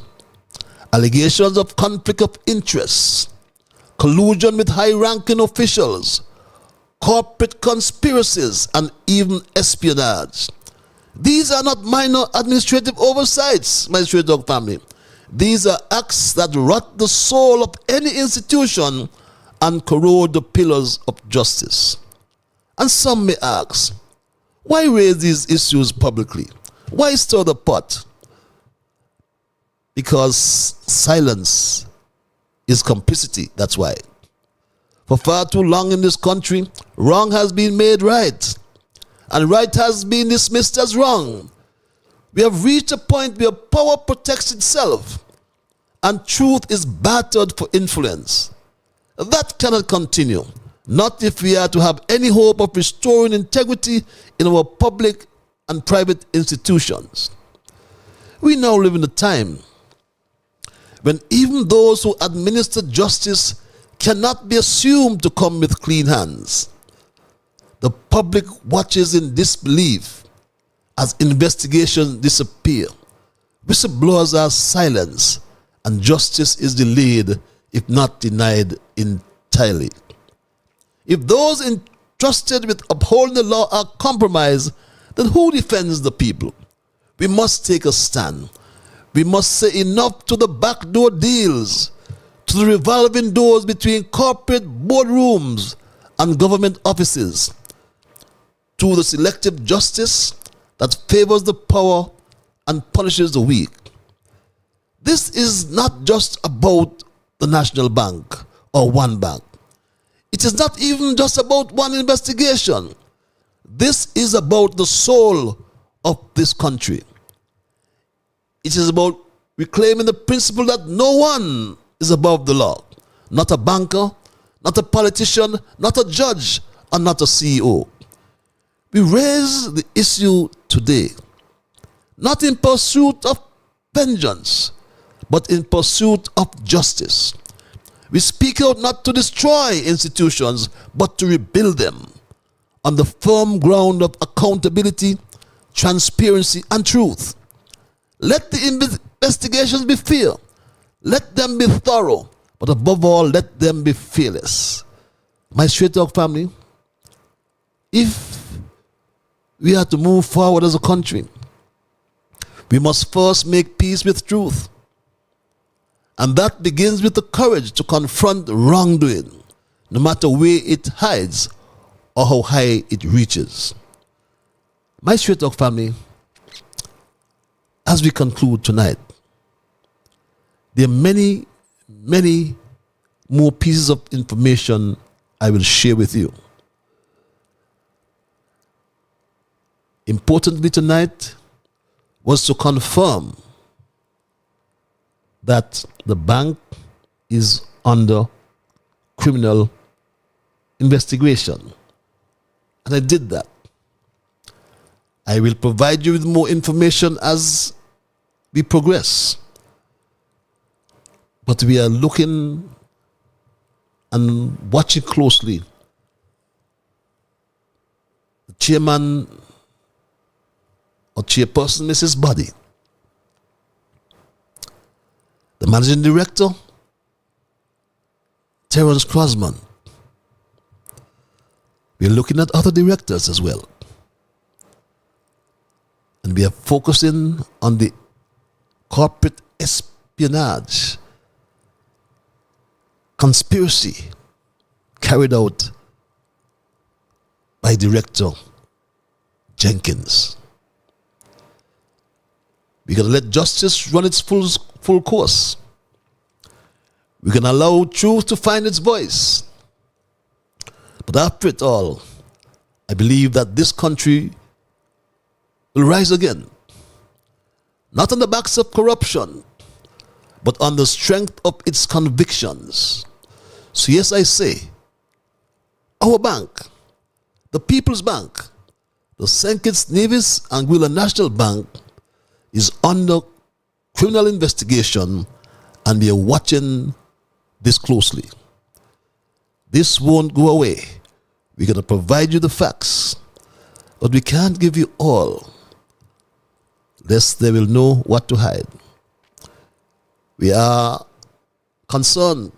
Allegations of conflict of interest, collusion with high-ranking officials, corporate conspiracies, and even espionage. These are not minor administrative oversights, my Straight Dog family. These are acts that rot the soul of any institution and corrode the pillars of justice. And some may ask, why raise these issues publicly? Why stir the pot? Because silence is complicity, that's why. For far too long in this country, wrong has been made right, and right has been dismissed as wrong. We have reached a point where power protects itself, and truth is battered for influence. That cannot continue, not if we are to have any hope of restoring integrity in our public and private institutions. We now live in a time when even those who administer justice cannot be assumed to come with clean hands. The public watches in disbelief as investigations disappear, whistleblowers are silenced, and justice is delayed, if not denied entirely. If those entrusted with upholding the law are compromised, then who defends the people? We must take a stand. We must say enough to the backdoor deals, to the revolving doors between corporate boardrooms and government offices, to the selective justice that favors the power and punishes the weak. This is not just about the National Bank or one bank. It is not even just about one investigation. This is about the soul of this country. It is about reclaiming the principle that no one is above the law. Not a banker, not a politician, not a judge, and not a CEO. We raise the issue today, not in pursuit of vengeance, but in pursuit of justice. We speak out not to destroy institutions, but to rebuild them on the firm ground of accountability, transparency, and truth. Let the investigations be fair. Let them be thorough. But above all, let them be fearless. My Straight Talk family, if we are to move forward as a country, we must first make peace with truth. And that begins with the courage to confront wrongdoing, no matter where it hides or how high it reaches. My Straight Talk family, as we conclude tonight, there are many, many more pieces of information I will share with you. Importantly tonight was to confirm that the bank is under criminal investigation. And I did that. I will provide you with more information as we progress. But we are looking and watching closely. The chairman or chairperson, Mrs. Buddy, the managing director, Terence Crosman. We are looking at other directors as well. And we are focusing on the corporate espionage, conspiracy carried out by Director Jenkins. We're going to let justice run its full course. We're going to allow truth to find its voice. But after it all, I believe that this country will rise again. Not on the backs of corruption, but on the strength of its convictions. So yes, I say, our bank, the People's Bank, the St. Kitts, Nevis, and Anguilla National Bank is under criminal investigation, and we are watching this closely. This won't go away. We're going to provide you the facts, but we can't give you all, lest they will know what to hide. We are concerned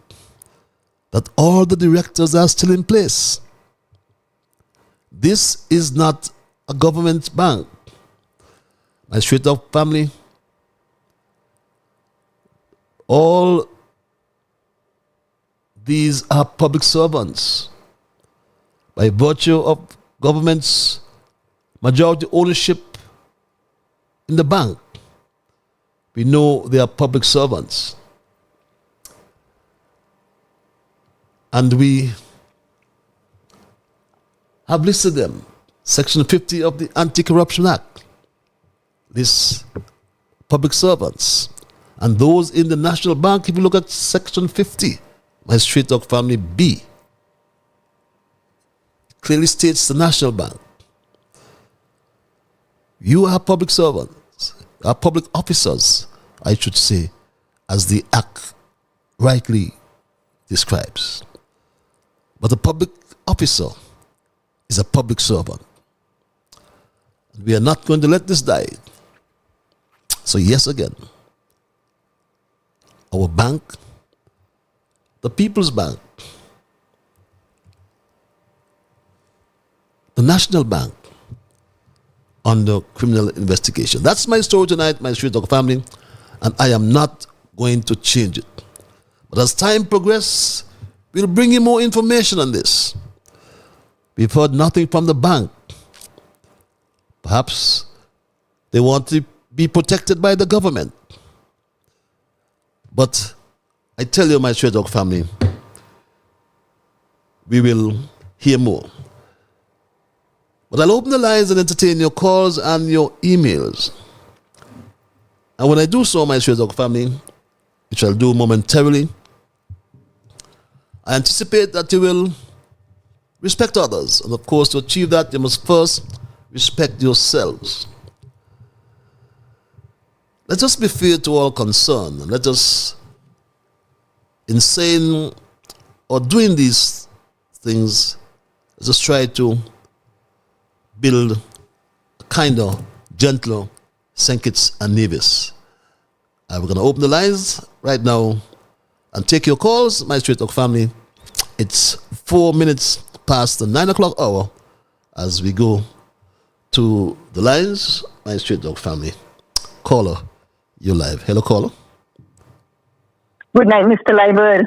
that all the directors are still in place. This is not a government bank. My Straight Up family, all these are public servants by virtue of government's majority ownership in the bank. We know they are public servants. And we have listed them. Section 50 of the Anti-Corruption Act lists public servants. And those in the National Bank, if you look at Section 50, my Straight Talk family B, clearly states the National Bank. You are public servants, are public officers, I should say, as the Act rightly describes. But a public officer is a public servant. We are not going to let this die. So yes, again, our bank, the People's Bank, the National Bank, under criminal investigation. That's my story tonight, my Straight Talk family, and I am not going to change it. But as time progresses, we'll bring you more information on this. We've heard nothing from the bank. Perhaps they want to be protected by the government. But I tell you, my Straight Talk family, we will hear more. But I'll open the lines and entertain your calls and your emails. And when I do so, my Straight Talk family, which I'll do momentarily, I anticipate that you will respect others. And of course, to achieve that, you must first respect yourselves. Let us be fair to all concerned. Let us, in saying or doing these things, let us try to build a kinder, gentler St. Kitts and Nevis. We're going to open the lines right now and take your calls, my Straight Talk family. It's 4 minutes past the 9 o'clock hour as we go to the lines, my Straight Talk family. Caller, you're live. Hello, caller. Good night, Mr. Liber.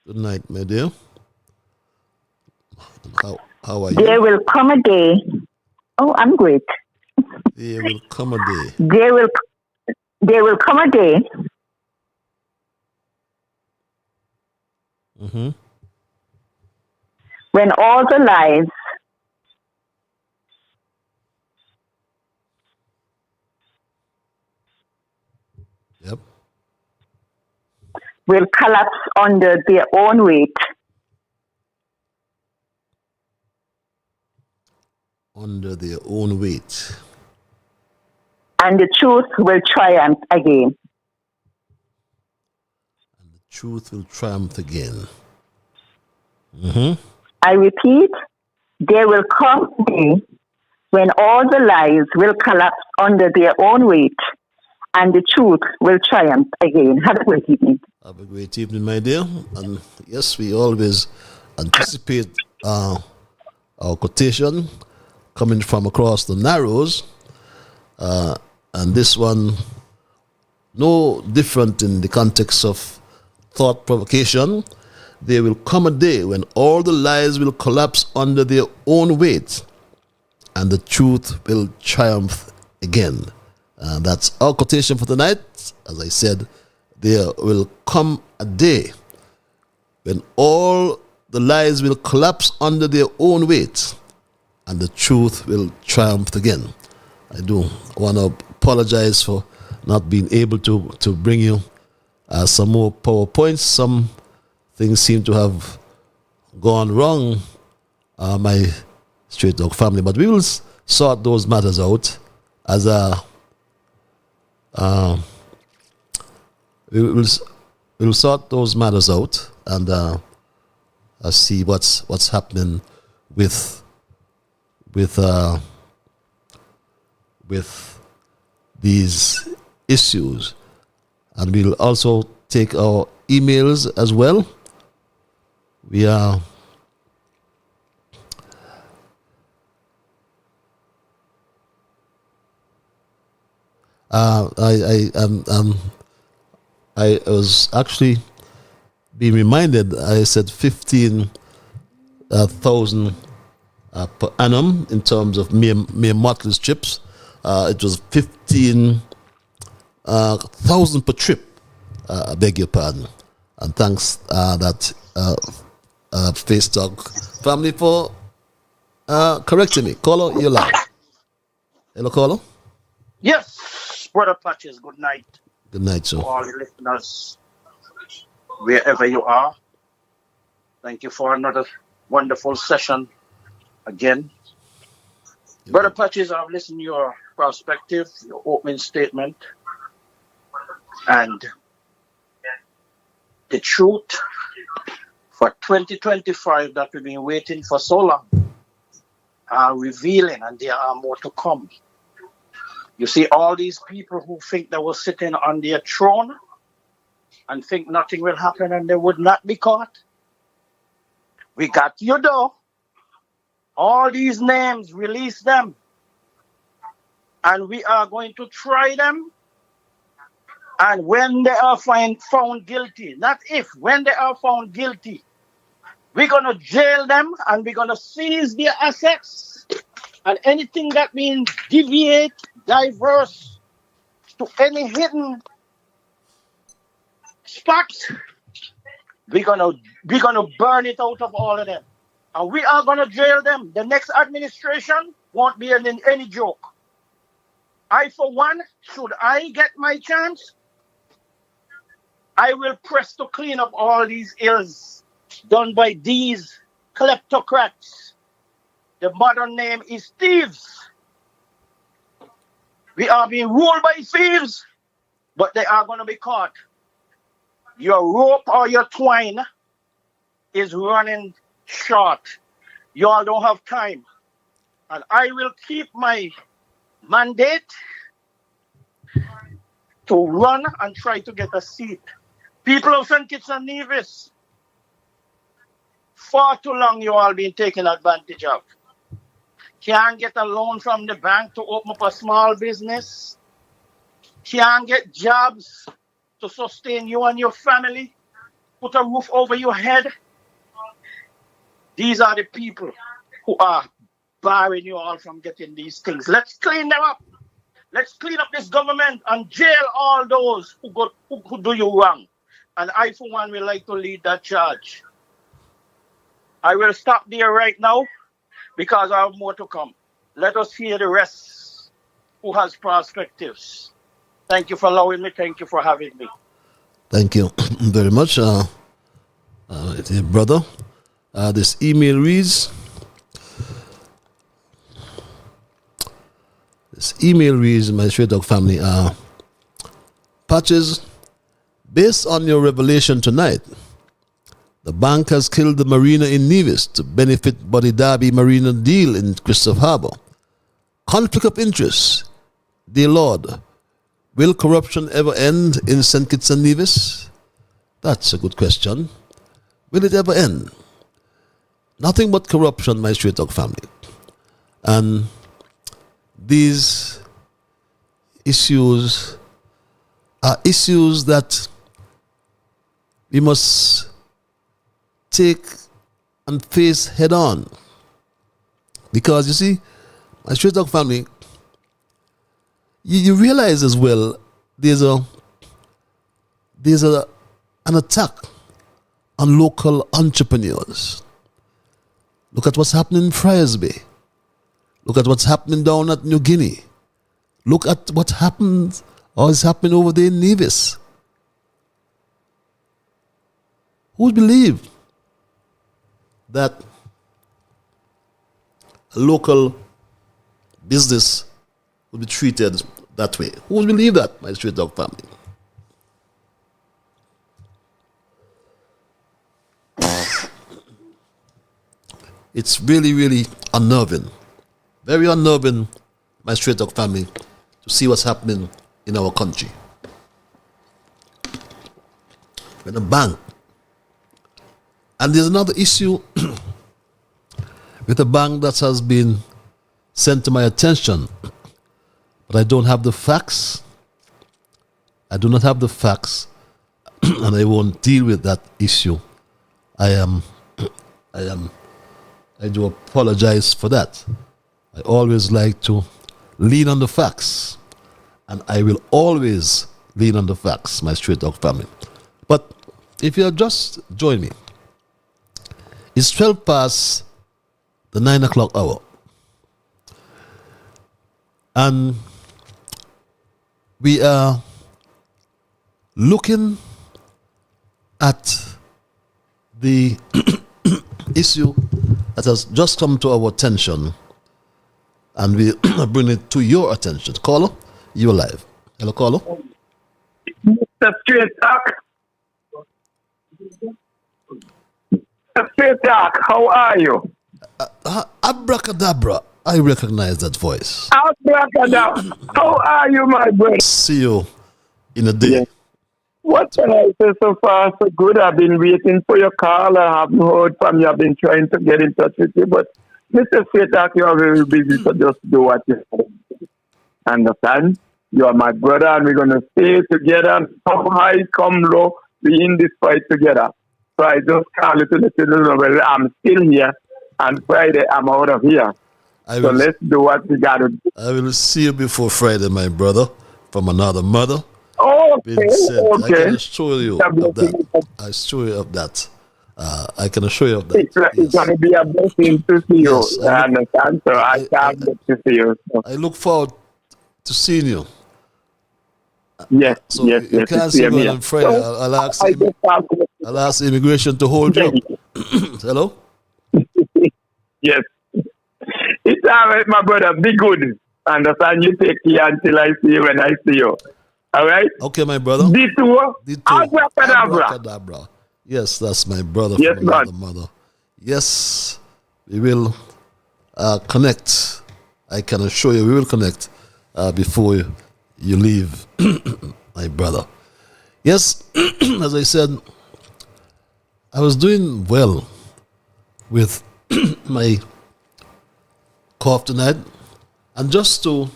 Good night, my dear. How are you? There will come a day. Oh, I'm great. There will come a day. There will come a day. Mm-hmm. When all the lies Yep. will collapse under their own weight. Under their own weight. And the truth will triumph again. And the truth will triumph again. Mm-hmm. I repeat, there will come a day when all the lies will collapse under their own weight and the truth will triumph again. Have a great evening. Have a great evening, my dear. And yes, we always anticipate our quotation coming from across the Narrows. And this one, no different in the context of thought provocation. There will come a day when all the lies will collapse under their own weight and the truth will triumph again. That's our quotation for tonight. As I said, there will come a day when all the lies will collapse under their own weight and the truth will triumph again. I do want to apologize for not being able to bring you some more PowerPoints. Some things seem to have gone wrong, my Straight Talk family, but we will sort those matters out as we'll sort those matters out and see what's happening with these issues, and we'll also take our emails as well. We are I was actually being reminded. I said 15,000 per annum in terms of mere motless trips. It was 15,000 per trip. I beg your pardon, and thanks that Face Talk family for correcting me. Caller, you're live. Hello, caller. Yes, Brother Patches, good night. Good night, sir. To all the listeners, wherever you are. Thank you for another wonderful session again. Brother Patches, I've listened to your perspective, your opening statement, and the truth for 2025 that we've been waiting for so long are revealing, and there are more to come. You see, all these people who think they were sitting on their throne and think nothing will happen and they would not be caught. We got you, though. All these names, release them. and we are going to try them. And when they are found guilty, not if, when they are found guilty, we're going to jail them and we're going to seize their assets and anything that means deviate, diverse to any hidden spots, we're gonna burn it out of all of them. And we are gonna jail them. The next administration won't be any joke. I, for one, should I get my chance, I will press to clean up all these ills done by these kleptocrats. The modern name is thieves. We are being ruled by thieves, but they are going to be caught. Your rope or your twine is running short. You all don't have time. And I will keep my mandate to run and try to get a seat. People of St. Kitts and Nevis, far too long you all been taken advantage of. Can't get a loan from the bank to open up a small business. Can't get jobs to sustain you and your family. Put a roof over your head. These are the people who are barring you all from getting these things. Let's clean them up. Let's clean up this government and jail all those who do you wrong. And I, for one, will like to lead that charge. I will stop there right now because I have more to come. Let us hear the rest who has perspectives. Thank you for allowing me. Thank you for having me. Thank you very much, brother. This email reads, my Straight Dog family, Patches, based on your revelation tonight, the bank has killed the marina in Nevis to benefit Buddy Darby Marina deal in Christopher Harbour. Conflict of interest. Dear Lord, will corruption ever end in St. Kitts and Nevis? That's a good question. Will it ever end? Nothing but corruption, my Straight Dog family. And these issues are issues that we must take and face head on. Because you see, my Straight Dog family, you realize as well there's an attack on local entrepreneurs. Look at what's happening in Friars Bay. Look at what's happening down at New Guinea. Look at what happened or is happening over there in Nevis. Who would believe that a local business would be treated that way? Who would believe that, my Straight Dog family? It's really, really unnerving. Very unnerving, my Straight Dog family, to see what's happening in our country. When a bank, and there's another issue with a bank that has been sent to my attention, but I don't have the facts. I do not have the facts, and I won't deal with that issue. I do apologize for that. I always like to lean on the facts, and I will always lean on the facts, my Straight Dog family. But if you have just joined me, it's 12 past the 9 o'clock hour. And we are looking at the issue that has just come to our attention, and we bring it to your attention. Caller, you're live. Hello, caller. Mr. Straight Dog. Mr. Straight Dog, how are you? Abracadabra. I recognize that voice. Abracadabra. How are you, my brother? See you in a day. Yes. What can I say? So far, so good. I've been waiting for your call. I haven't heard from you. I've been trying to get in touch with you. But Mr. Straight Dog, you are very busy, so just do what you do. Understand? You are my brother, and we're going to stay together. Come high, come low. We in this fight together. So I just call it to let you know, well, I'm still here, and Friday I'm out of here. So let's do what we got to do. I will see you before Friday, my brother, from another mother. Okay. I can assure you of that. I assure you of that. I can assure you of that. It's going to be a blessing to see you. I understand. So I can't wait to see you. So. I look forward to seeing you. Yes, so yes, you yes. can't see me on Friday. So I'll ask immigration to hold you up. Hello? Yes. It's all right, my brother. Be good. Understand? You take care until I see you when I see you. All right? Okay, my brother. Dito. Abracadabra. Yes, that's my brother yes, from another mother. Yes, we will connect. I can assure you we will connect before you leave, my brother. Yes, as I said, I was doing well with my cough tonight, and just to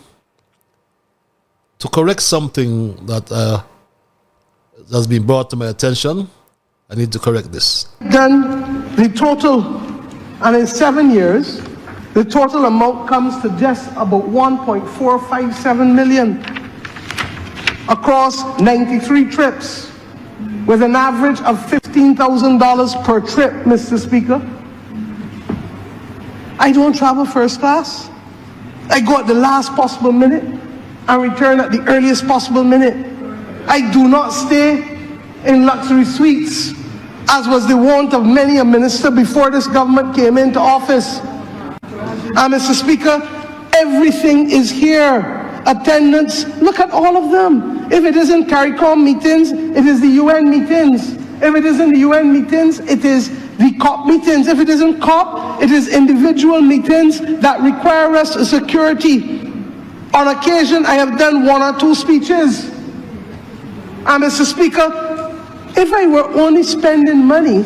correct something that has been brought to my attention, I need to correct this. Then the total, and in 7 years, the total amount comes to just about 1.457 million across 93 trips, with an average of $15,000 per trip, Mr. Speaker. I don't travel first class. I go at the last possible minute and return at the earliest possible minute. I do not stay in luxury suites, as was the wont of many a minister before this government came into office. And Mr. Speaker, everything is here. Attendance, look at all of them. If it isn't CARICOM meetings, it is the UN meetings. If it isn't the UN meetings, it is the COP meetings. If it isn't COP, it is individual meetings that require us security. On occasion, I have done 1 or 2 speeches. And Mr. Speaker, if I were only spending money,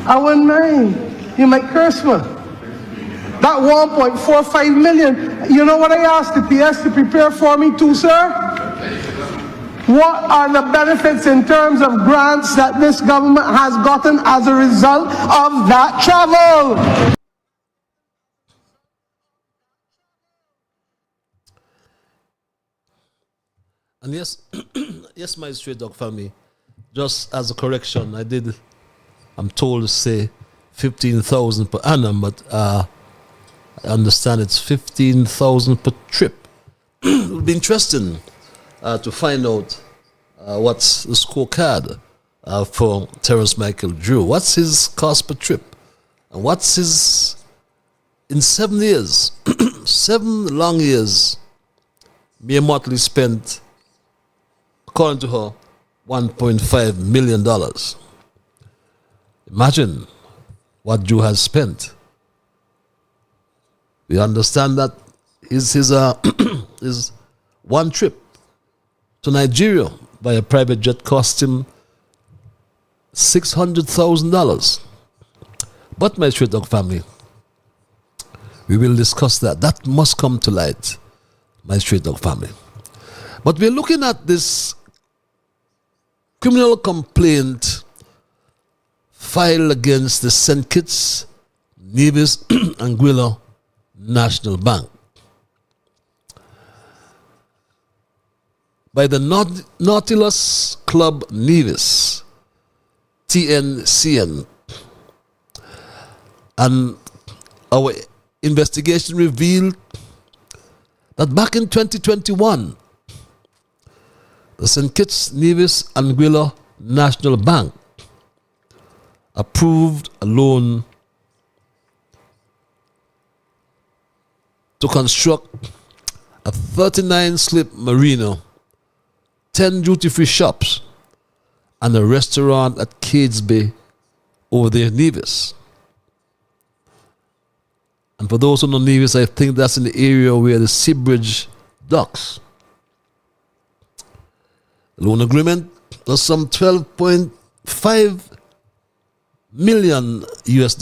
I wouldn't mind. You might curse me. That 1.45 million, you know what I asked the PS to prepare for me too, sir? What are the benefits in terms of grants that this government has gotten as a result of that travel? And yes, yes, my straight dog family, just as a correction, I'm told to say 15,000 per annum, but I understand it's 15,000 per trip. It would be interesting to find out what's the scorecard for Terrence Michael Drew. What's his cost per trip? And what's his, in 7 years, 7 long years, Mia Motley spent, according to her, $1.5 million. Imagine what Drew has spent. We understand that his one trip to Nigeria by a private jet cost him $600,000. But my straight dog family, we will discuss that. That must come to light, my straight dog family. But we're looking at this criminal complaint filed against the St. Kitts, Nevis, Anguilla National Bank by the Nautilus Club Nevis, TNCN. And our investigation revealed that back in 2021, the St. Kitts, Nevis, Anguilla National Bank approved a loan to construct a 39-slip marina, 10 duty-free shops, and a restaurant at Cades Bay over there in Nevis. And for those who know Nevis, I think that's in the area where the Seabridge docks. The loan agreement was some $12.5 million US.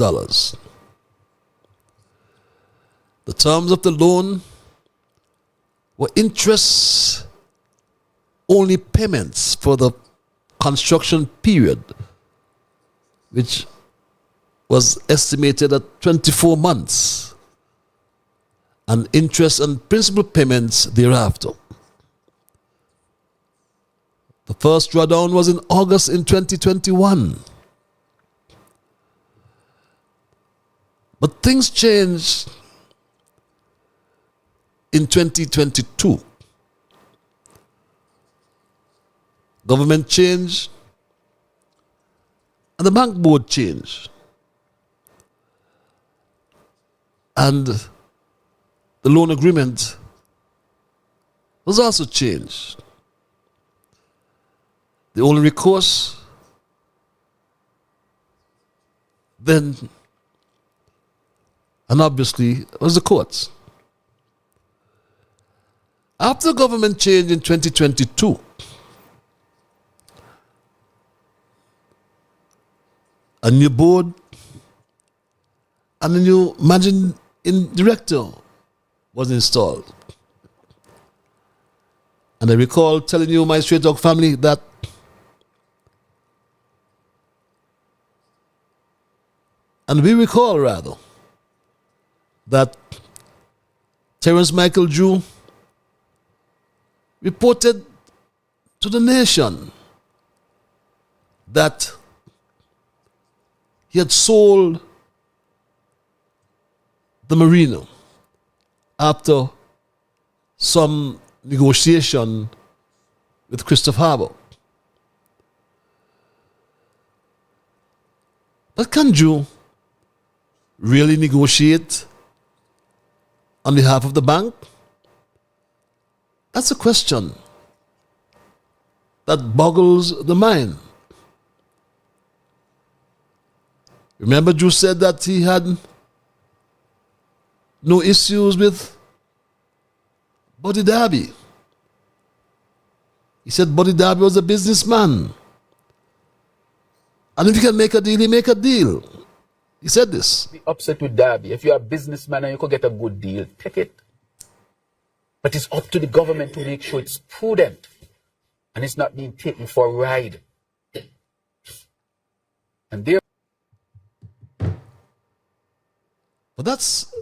The terms of the loan were interest only payments for the construction period, which was estimated at 24 months, and interest and principal payments thereafter. The first drawdown was in August in 2021. But things changed in 2022. Government changed and the bank board changed. And the loan agreement was also changed. The only recourse then, and obviously, was the courts. After government change in 2022, a new board and a new managing director was installed. And I recall telling you, my Straight Talk family, that and we recall rather that Terence Michael Drew reported to the nation that he had sold the marina after some negotiation with Christopher Harbour. But can Drew really negotiate on behalf of the bank? That's a question that boggles the mind. Remember, Drew said that he had no issues with Buddy Darby. He said Buddy Darby was a businessman. And if you can make a deal, he make a deal. He said this. Be upset with Darby. If you're a businessman and you could get a good deal, take it. But it's up to the government to make sure it's prudent and it's not being taken for a ride. And there. But that's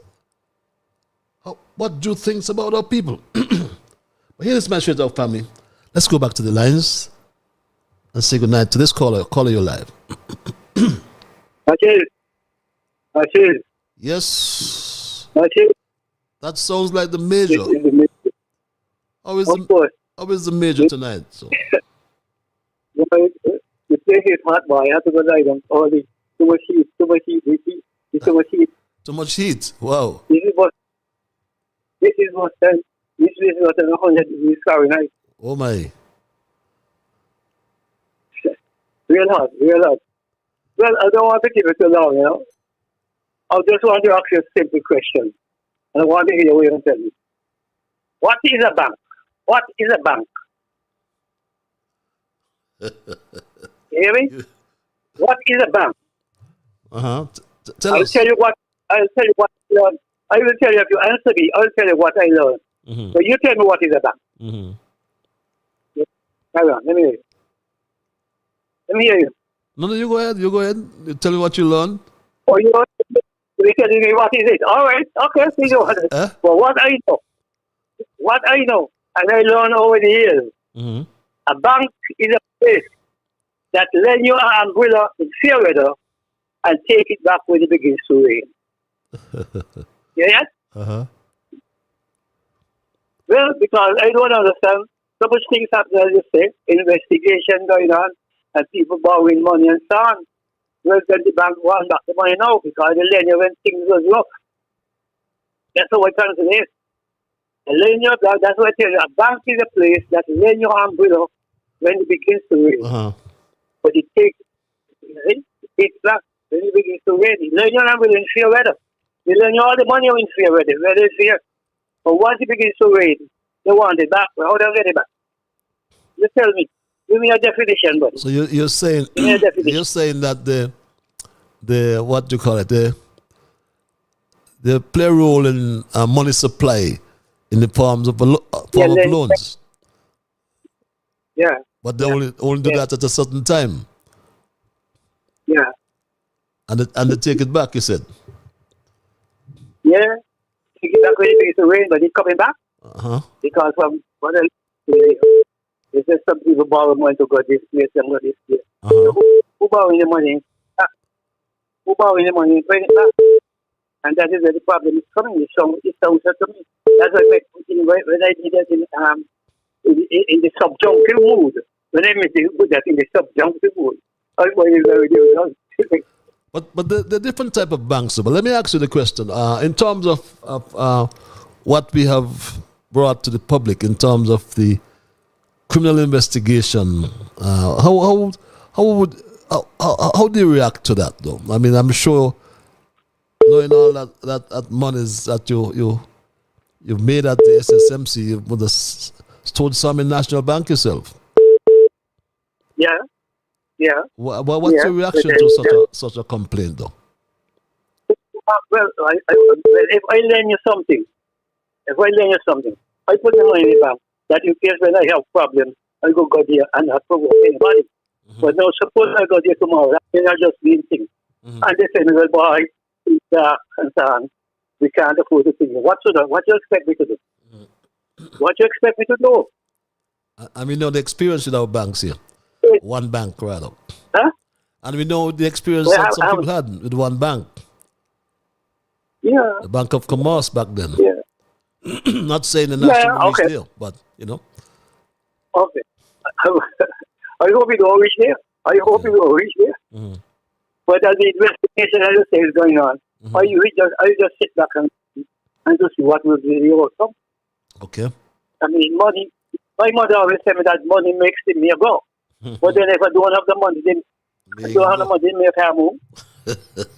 what Drew thinks about our people. But here is my Straight Talk family. Let's go back to the lines and say goodnight to this caller. Caller, you're live. Achille. Yes. Achille. That sounds like the major. How is the major tonight? So. The place is hot, boy. I have to go lie down. All the too much heat. Too much heat. Too much heat. Wow. This is what this is what 100 degrees Fahrenheit. Oh my. Real hot. Well, I don't want to keep it too long, you know. I just want to ask you a simple question. And I want to hear what you're going to tell me. What is a bank? What is a bank? You hear me? What is a bank? Tell us. Tell you what I learned. I will tell you if you answer me. I will tell you what I learned. Mm-hmm. So you tell me what is a bank. Mm-hmm. Yeah. Carry on. Let me hear you. No, you go ahead. You tell me what you learned. Oh, you're telling me what is it? All right. Okay. See you. Well, what I know, and I learned over the years, mm-hmm. a bank is a place that lend you an umbrella in fair weather and take it back when it begins to rain. Yeah? Uh-huh. Well, because I don't understand. So much things happen, as you say, investigation going on, and people borrowing money and so on. Well, then the bank wants back the money now because they lend you when things goes rough. That's what I'm saying. That's what I tell you. A bank is a place that lend your umbrella when it begins to rain. Uh-huh. But it takes back when it begins to rain. It lend your umbrella in fair weather. They lend you all the money in fair weather, whether it's fair. But once it begins to rain, they want it back. Well, how do they get it back? You tell me. Give me a definition, buddy. So you're saying that the what do you call it? They play a role in money supply in the forms of form of loans. Yeah. But they only do that at a certain time. Yeah. And they take it back, you said? Yeah. Take it back when it begins to rain, but it's coming back. Uh-huh. Because what else? They said some people borrow money to go this place and go this place. Uh-huh. Who borrowing the money? Who borrowing the money? Bring it back. And that is where the problem is coming. It sounds to me. That's why when I did that in the subjunctive mood, when I put that in the subjunctive mood, I was very difficult. But the different type of banks. But let me ask you the question. In terms of what we have brought to the public in terms of the criminal investigation, how do you react to that, though? I mean, I'm sure, knowing all that monies that you've made at the SSMC, you would have stored some in National Bank yourself. Yeah. Yeah. What's your reaction to such a complaint, though? Well, if I lend you something, I put the money in the bank. That in case when I have problems, I go there and not provoke anybody. Mm-hmm. But now suppose I go there tomorrow, then I just mean things. Mm-hmm. And they say, well, boy, it's dark and so on. We can't afford to think. What do you expect me to do? Mm-hmm. What do you expect me to do? And we know the experience with our banks here. One bank, rather. Huh? And we know the experience that some people had with one bank. Yeah. The Bank of Commerce back then. Yeah. Not saying the national reach there, but, you know. Okay. I hope it will reach there. Mm-hmm. But as the investigation, as I say, is going on, mm-hmm. I just sit back and to see what will be the outcome. Okay. I mean, money. My mother always said me that money makes the me go. But then if I don't have the money, then I don't have the money, then I can't move.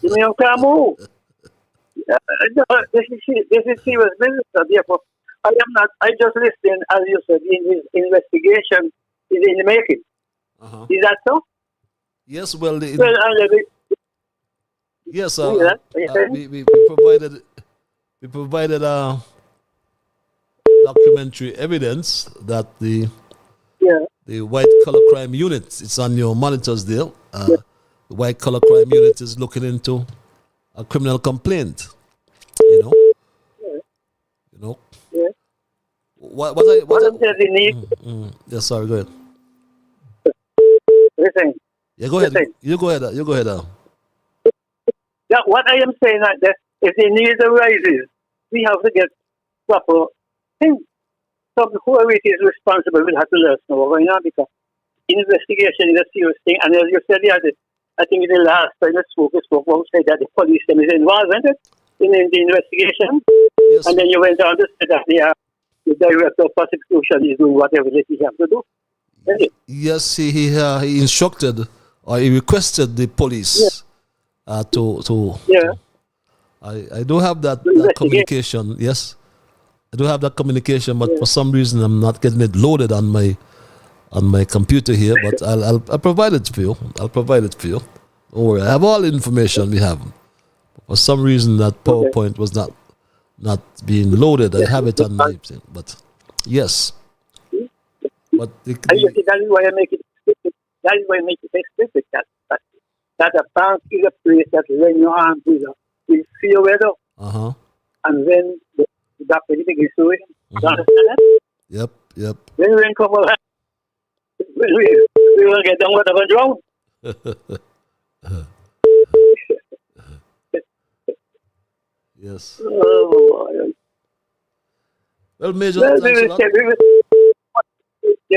You can't move. This is serious business. So therefore, I just listen, as you said, in this investigation is in the making. Uh-huh. Is that so? Yes, well, yes, we provided documentary evidence that the white collar crime unit, it's on your monitors there. The white collar crime unit is looking into a criminal complaint. You know. Yeah. What yes, sorry, go ahead. Listen. Yeah, go ahead. You go ahead. Yeah, what I am saying is that if the need arises, we have to get proper things. So whoever it is responsible will have to let us know what's going on, because investigation is a serious thing. And as you said, I think in the last time we spoke said that the police is involved, isn't it? In the investigation. Yes. And then you went on to say that the director of prosecution is doing whatever that he has to do. Yes, he instructed or he requested the police to. Yeah. I do have that communication. Yes, I do have that communication, but for some reason I'm not getting it loaded on my computer here. But I'll provide it for you. Don't worry, I have all the information we have. For some reason that PowerPoint was not being loaded. I have it on my thing, but yes. But that is why I make it explicit. That is why I make it explicit that a bank is a place that when your hands will feel weather. Uh-huh. And when the doctor is doing, you understand that? Yep. When rain come over, we will get down whatever drown. Yes. Oh, well, Major, the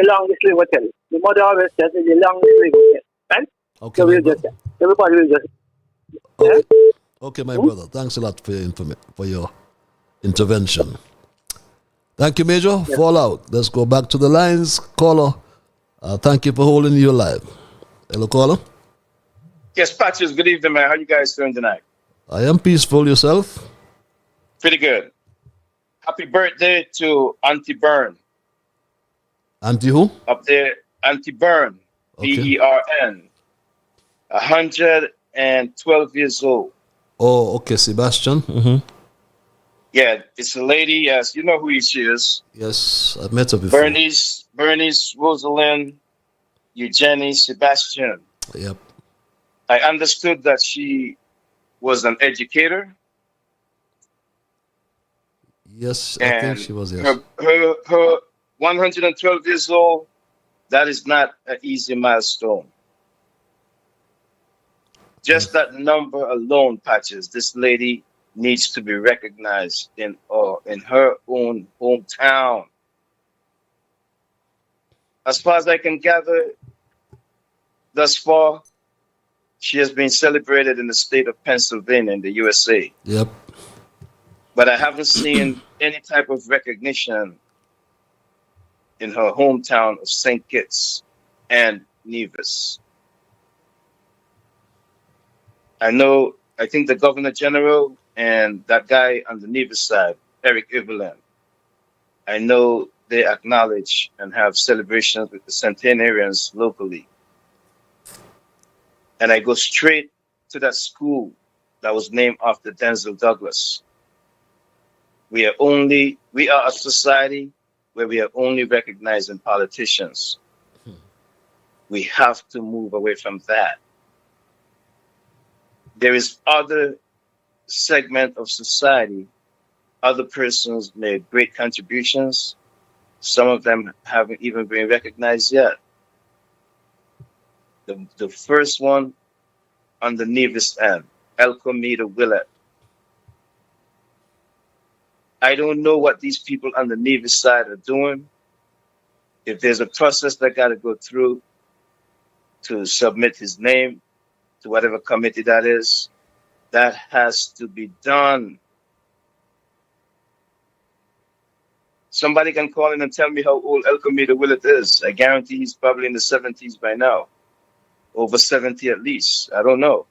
longest live will tell. The mother always says the longest live will tell. Right? Okay. So everybody will just. Okay. Okay, my brother. Thanks a lot for your intervention. Thank you, Major. Yeah. Fall out. Let's go back to the lines. Caller, thank you for holding your live. Hello, caller. Yes, Patches. Good evening, man. How you guys doing tonight? I am peaceful. Yourself? Pretty good. Happy birthday to Auntie Byrne. Auntie who? Up there, Auntie Byrne. Okay. Bern. 112 years old. Oh, okay, Sebastian. Mm-hmm. Yeah, it's a lady. Yes, you know who she is. Yes, I've met her before. Bernice, Rosalind, Eugenie, Sebastian. Yep. I understood that she was an educator. Yes, I think she was, yes. Her 112 years old, that is not an easy milestone. Just that number alone, Patches, this lady needs to be recognized in her own hometown. As far as I can gather, thus far, she has been celebrated in the state of Pennsylvania in the USA. Yep. But I haven't seen any type of recognition in her hometown of St. Kitts and Nevis. I think the Governor General and that guy on the Nevis side, Eric Evelyn, I know they acknowledge and have celebrations with the centenarians locally. And I go straight to that school that was named after Denzel Douglas. We are a society where we are only recognizing politicians. We have to move away from that. There is other segment of society, other persons made great contributions. Some of them haven't even been recognized yet. The first one on the Nevis end, Elcomita Willett. I don't know what these people on the Nevis side are doing. If there's a process that got to go through to submit his name to whatever committee that is, that has to be done. Somebody can call in and tell me how old Elcomita Willett is. I guarantee he's probably in the 70s by now. Over 70 at least. I don't know.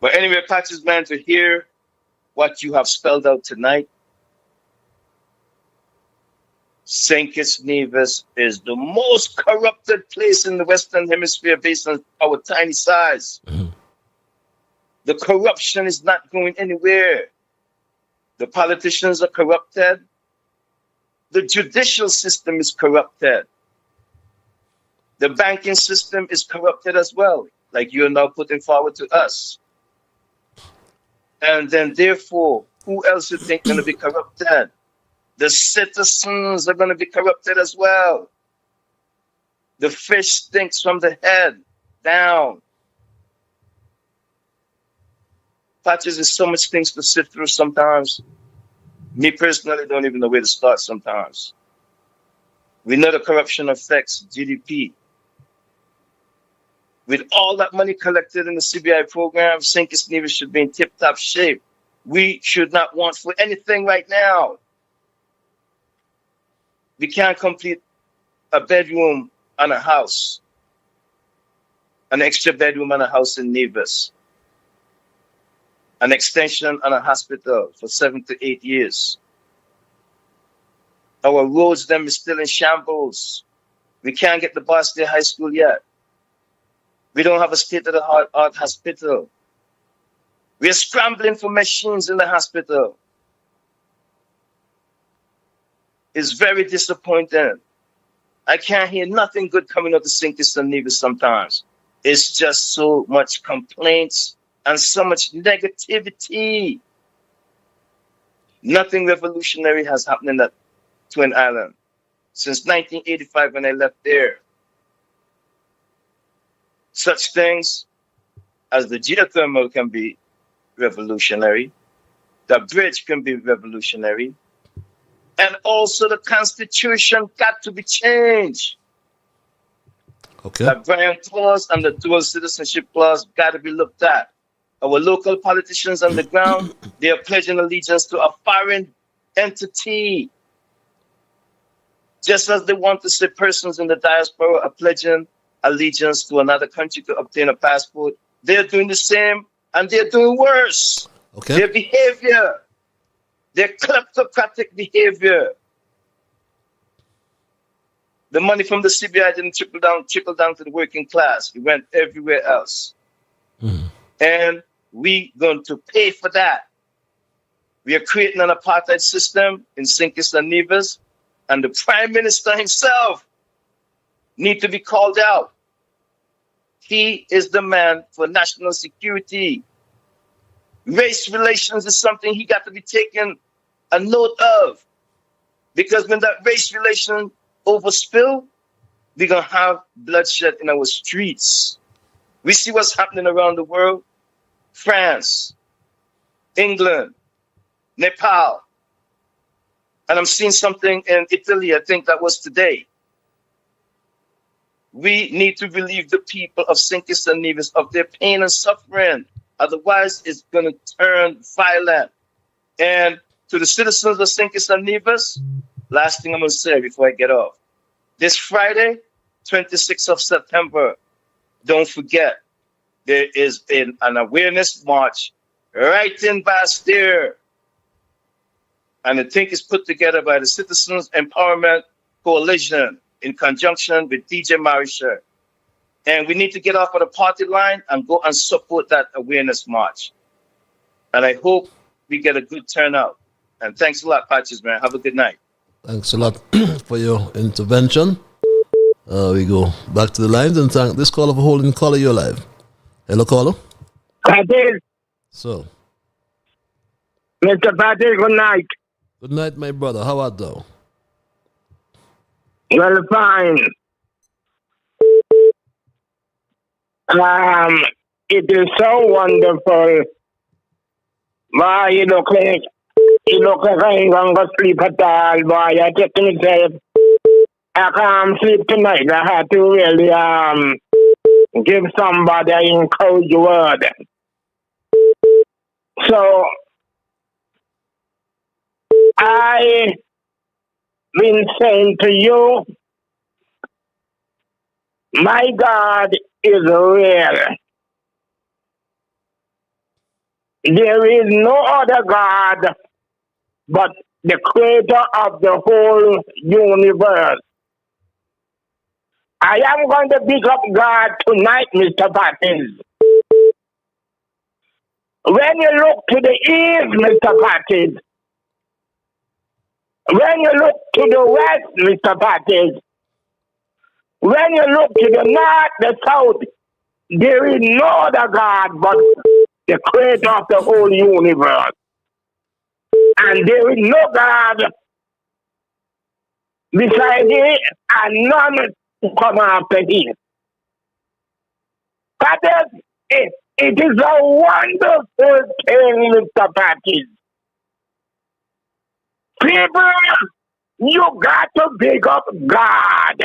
But anyway, Patches, man, to hear what you have spelled out tonight, St. Kitts Nevis is the most corrupted place in the Western Hemisphere based on our tiny size. The corruption is not going anywhere. The politicians are corrupted. The judicial system is corrupted. The banking system is corrupted as well, like you're now putting forward to us. And then therefore, who else you think going to be corrupted? The citizens are going to be corrupted as well. The fish stinks from the head down. Patches, there's so much things to sift through sometimes. Me personally don't even know where to start sometimes. We know the corruption affects GDP. With all that money collected in the CBI program, St. Kitts Nevis should be in tip-top shape. We should not want for anything right now. We can't complete a bedroom on a house, an extra bedroom on a house in Nevis, an extension on a hospital for 7 to 8 years. Our roads, them, is still in shambles. We can't get the Barstow High School yet. We don't have a state-of-the-art hospital. We are scrambling for machines in the hospital. It's very disappointing. I can't hear nothing good coming out of St. Kitts and Nevis sometimes. It's just so much complaints and so much negativity. Nothing revolutionary has happened in that Twin Island since 1985 when I left there. Such things as the geothermal can be revolutionary, the bridge can be revolutionary, and also the Constitution got to be changed. Okay. The Bryan Clause and the Dual Citizenship Clause got to be looked at. Our local politicians on the ground, they are pledging allegiance to a foreign entity. Just as they want to say persons in the diaspora are pledging allegiance to another country to obtain a passport, they're doing the same and they're doing worse. Okay. Their behavior, their kleptocratic behavior. The money from the CBI didn't trickle down to the working class. It went everywhere else. And we going to pay for that. We are creating an apartheid system in St. Nevis, and the Prime Minister himself need to be called out. He is the man for national security. Race relations is something he got to be taken a note of, because when that race relation overspill, we're going to have bloodshed in our streets. We see what's happening around the world. France, England, Nepal. And I'm seeing something in Italy, I think that was today. We need to relieve the people of St. Nevis of their pain and suffering. Otherwise, it's going to turn violent. And to the citizens of St. Nevis, last thing I'm going to say before I get off. This Friday, 26th of September, don't forget, there is an awareness march right in Bastille. And I think it's put together by the Citizens Empowerment Coalition in conjunction with DJ Marisha. And we need to get off of the party line and go and support that awareness march. And I hope we get a good turnout. And thanks a lot, Patches, man. Have a good night. Thanks a lot for your intervention. We go back to the lines and thank this caller for holding caller. You're live. Hello, caller. Patil. So. Mr. Patil, good night. Good night, my brother. How art thou? Well, fine. It is so wonderful. Why you look like I ain't gonna sleep at all, boy. I just to myself, I can't sleep tonight. I had to really give somebody an encouraging word. So I been saying to you, my God is real. There is no other God but the creator of the whole universe. I am going to pick up God tonight, Mr. Pattins. When you look to the east, Mr. Pattins, when you look to the west, Mr. Pattins, when you look to the north, the south, there is no other God but the creator of the whole universe. And there is no God beside him and none to come after him. Pattins, it is a wonderful thing, Mr. Pattins. People, you got to pick up God.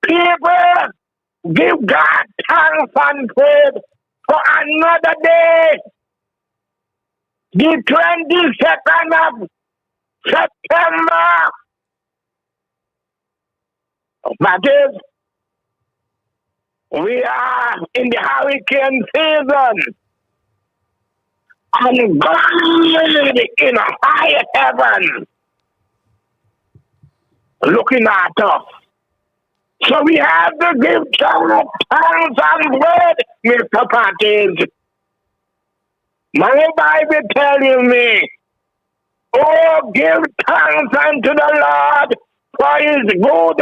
People, give God thanks and praise for another day. The 22nd of September. That is, we are in the hurricane season. And God in a high heaven looking at us. So we have to give God thanks and praise, Mr. Pattins. My Bible telling me, oh, give thanks unto the Lord for his good.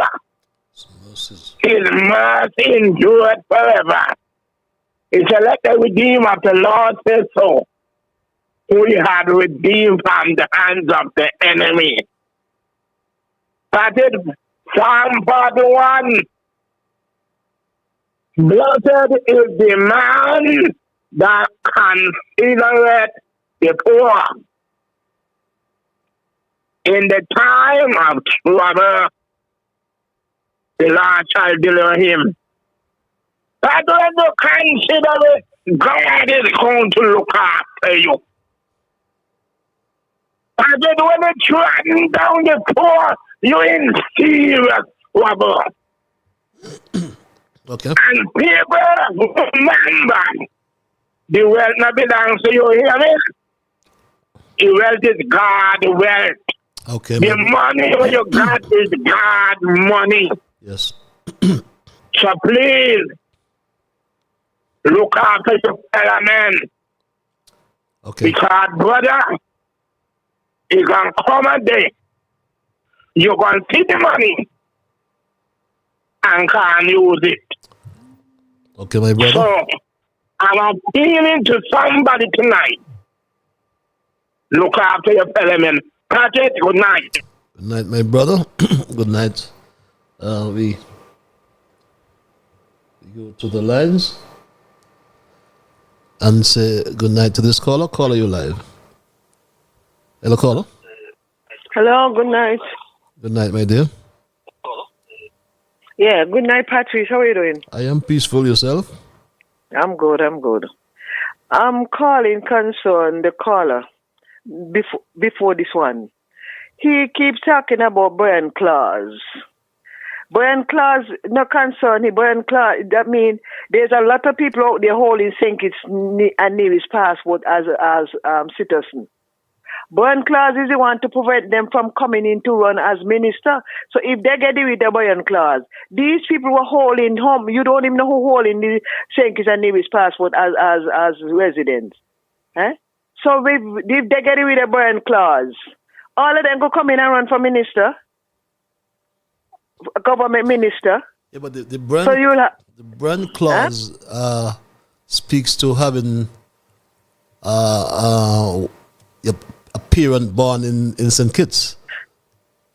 His mercy endureth forever. He said, let the redeemer of the Lord say so. We had redeemed from the hands of the enemy. That is Psalm 41. Blessed is the man that considereth the poor. In the time of trouble, the Lord shall deliver him. But when you consider it, God is going to look after you. And then when you trodden down the poor, you're in serious trouble. Okay. And people, remember, the wealth not belongs to you, hear me? The wealth is God's wealth. Okay. The money when you got is God's money. Yes. So please, look after your fellow men. Okay. Because, brother, it's going to come a day. You're going to see the money and can't use it. Okay, my brother. So, I'm appealing to somebody tonight. Look after your fellow men. Patrick, good night. Good night, my brother. Good night. We go to the lines and say good night to this caller. Caller, you live. Hello, caller. Hello, good night. Good night, my dear. Yeah, good night, Patrice. How are you doing? I am peaceful. Yourself? I'm good. I'm calling concern the caller before this one. He keeps talking about Brian Claus. Brian Claus, no concern. Brian Claus, that means there's a lot of people out there holding St. Kitts and Nevis passport as citizens. Brian Claus is the one to prevent them from coming in to run as minister. So if they get rid of Brian Claus, these people were holding home. You don't even know who holding the St. Kitts and Nevis passport as residents. Eh? So if they get rid of Brian Claus, all of them go come in and run for minister, government minister. Yeah, but the brand clause speaks to having a parent born in St. Kitts.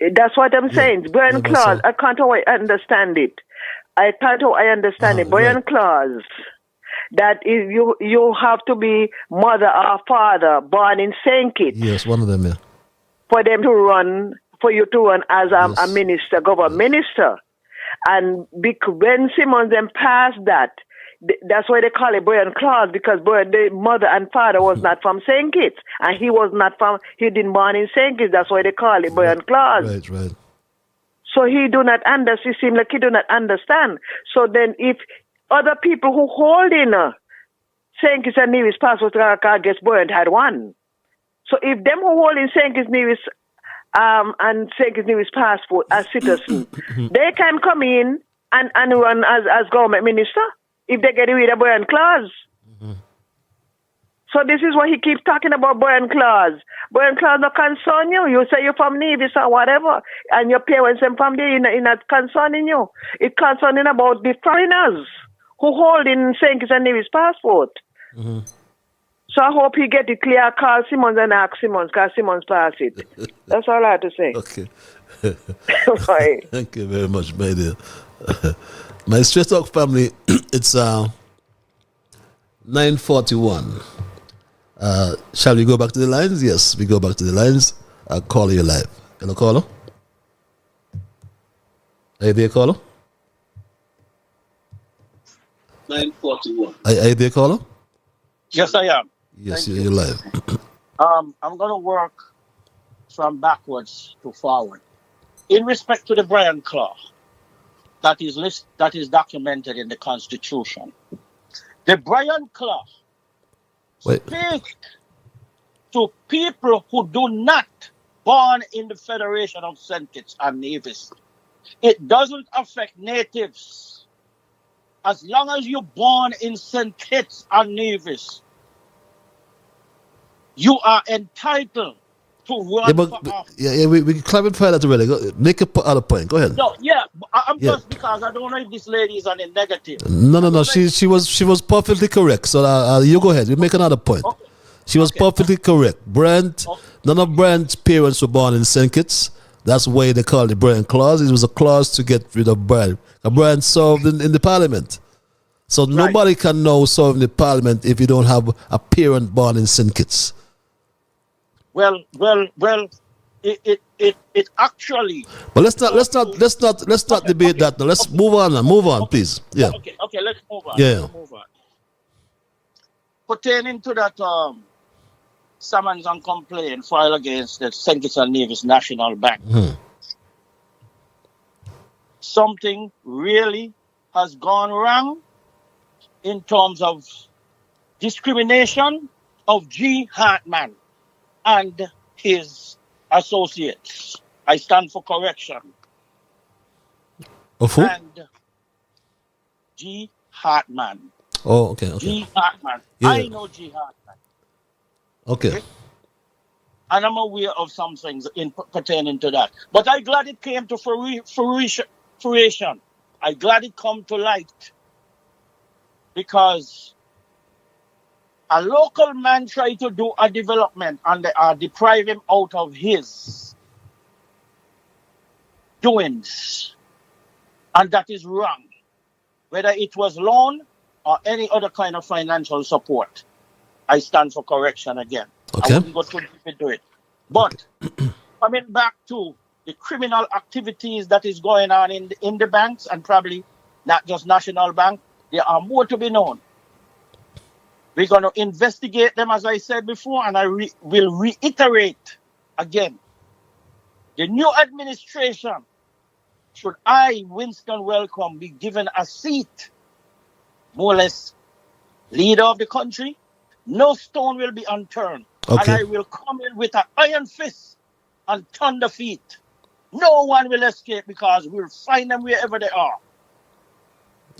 That's what I'm saying. Brian clause, I can't always understand it. I can't always understand it. Brian clause, that is you have to be mother or father born in St. Kitts. Yes, one of them, yeah. For them to run, for you to run as a minister, government minister. And when Simmons then passed that, that's why they call it Brian Claus, because the mother and father was not from St. Kitts. And he didn't born in St. Kitts. That's why they call it Brian Claus. Right. So he do not understand. He seems like he do not understand. So then if other people who hold in St. Kitts and Nevis passport, I guess Brian had one. So if them who hold in St. Kitts Nevis and St. Kitts Nevis passport as citizens, they can come in and run as government minister if they get rid of Brian Claus. So this is what he keeps talking about, Brian Claus. Brian Claus not concern you. You say you're from Nevis or whatever, and your parents and from there, it's not concerning you. It's concerning about the foreigners who hold in St. Kitts and Nevis passport. So I hope he get it clear. Call Simmons and ask Simmons, because Simmons pass it. That's all I have to say. Okay. Right. Thank you very much, my dear. My Straight Talk family, it's 9:41. Shall we go back to the lines? Yes, we go back to the lines. I'll call you live. Hello, caller. Are you there, caller? 9:41. Are you there, caller? Yes, I am. Yes, you're live. I'm going to work from backwards to forward. In respect to the Brian Clause that is documented in the Constitution, the Brian Clause speaks to people who do not born in the Federation of St. Kitts and Nevis. It doesn't affect natives. As long as you're born in St. Kitts and Nevis, you are entitled to run for office. We can clarify that already. Make other point. Go ahead. No, I'm just because I don't know if this lady is on a negative. No. She was perfectly correct. So you go ahead. You make another point. Okay. She was perfectly correct. None of Brand's parents were born in St. Kitts. That's why they called it Brian Clause. It was a clause to get rid of Brian. Brian served in the parliament. So nobody can now serve in the parliament if you don't have a parent born in St. Kitts. Well, it actually. But let's not debate that now. Let's move on, please. Yeah. Okay, let's move on. Yeah. Pertaining to that summons and complaint filed against the St. Kitts and Nevis National Bank, something really has gone wrong in terms of discrimination of G. Hartman and his associates. I stand for correction. Of who? And G. Hartman. Oh, okay. G. Hartman. Yeah. I know G. Hartman. Okay. And I'm aware of some things pertaining to that. But I'm glad it came to fruition. I'm glad it come to light. Because a local man tried to do a development and they are deprive him out of his doings. And that is wrong. Whether it was loan or any other kind of financial support. I stand for correction again. Okay. I wouldn't go too deep into it. But coming back to the criminal activities that is going on in the banks, and probably not just National Bank, there are more to be known. We're going to investigate them, as I said before, and I will reiterate again. The new administration, should I, Winston Welcome, be given a seat, more or less leader of the country, no stone will be unturned. Okay. And I will come in with an iron fist and thunder feet. No one will escape because we'll find them wherever they are.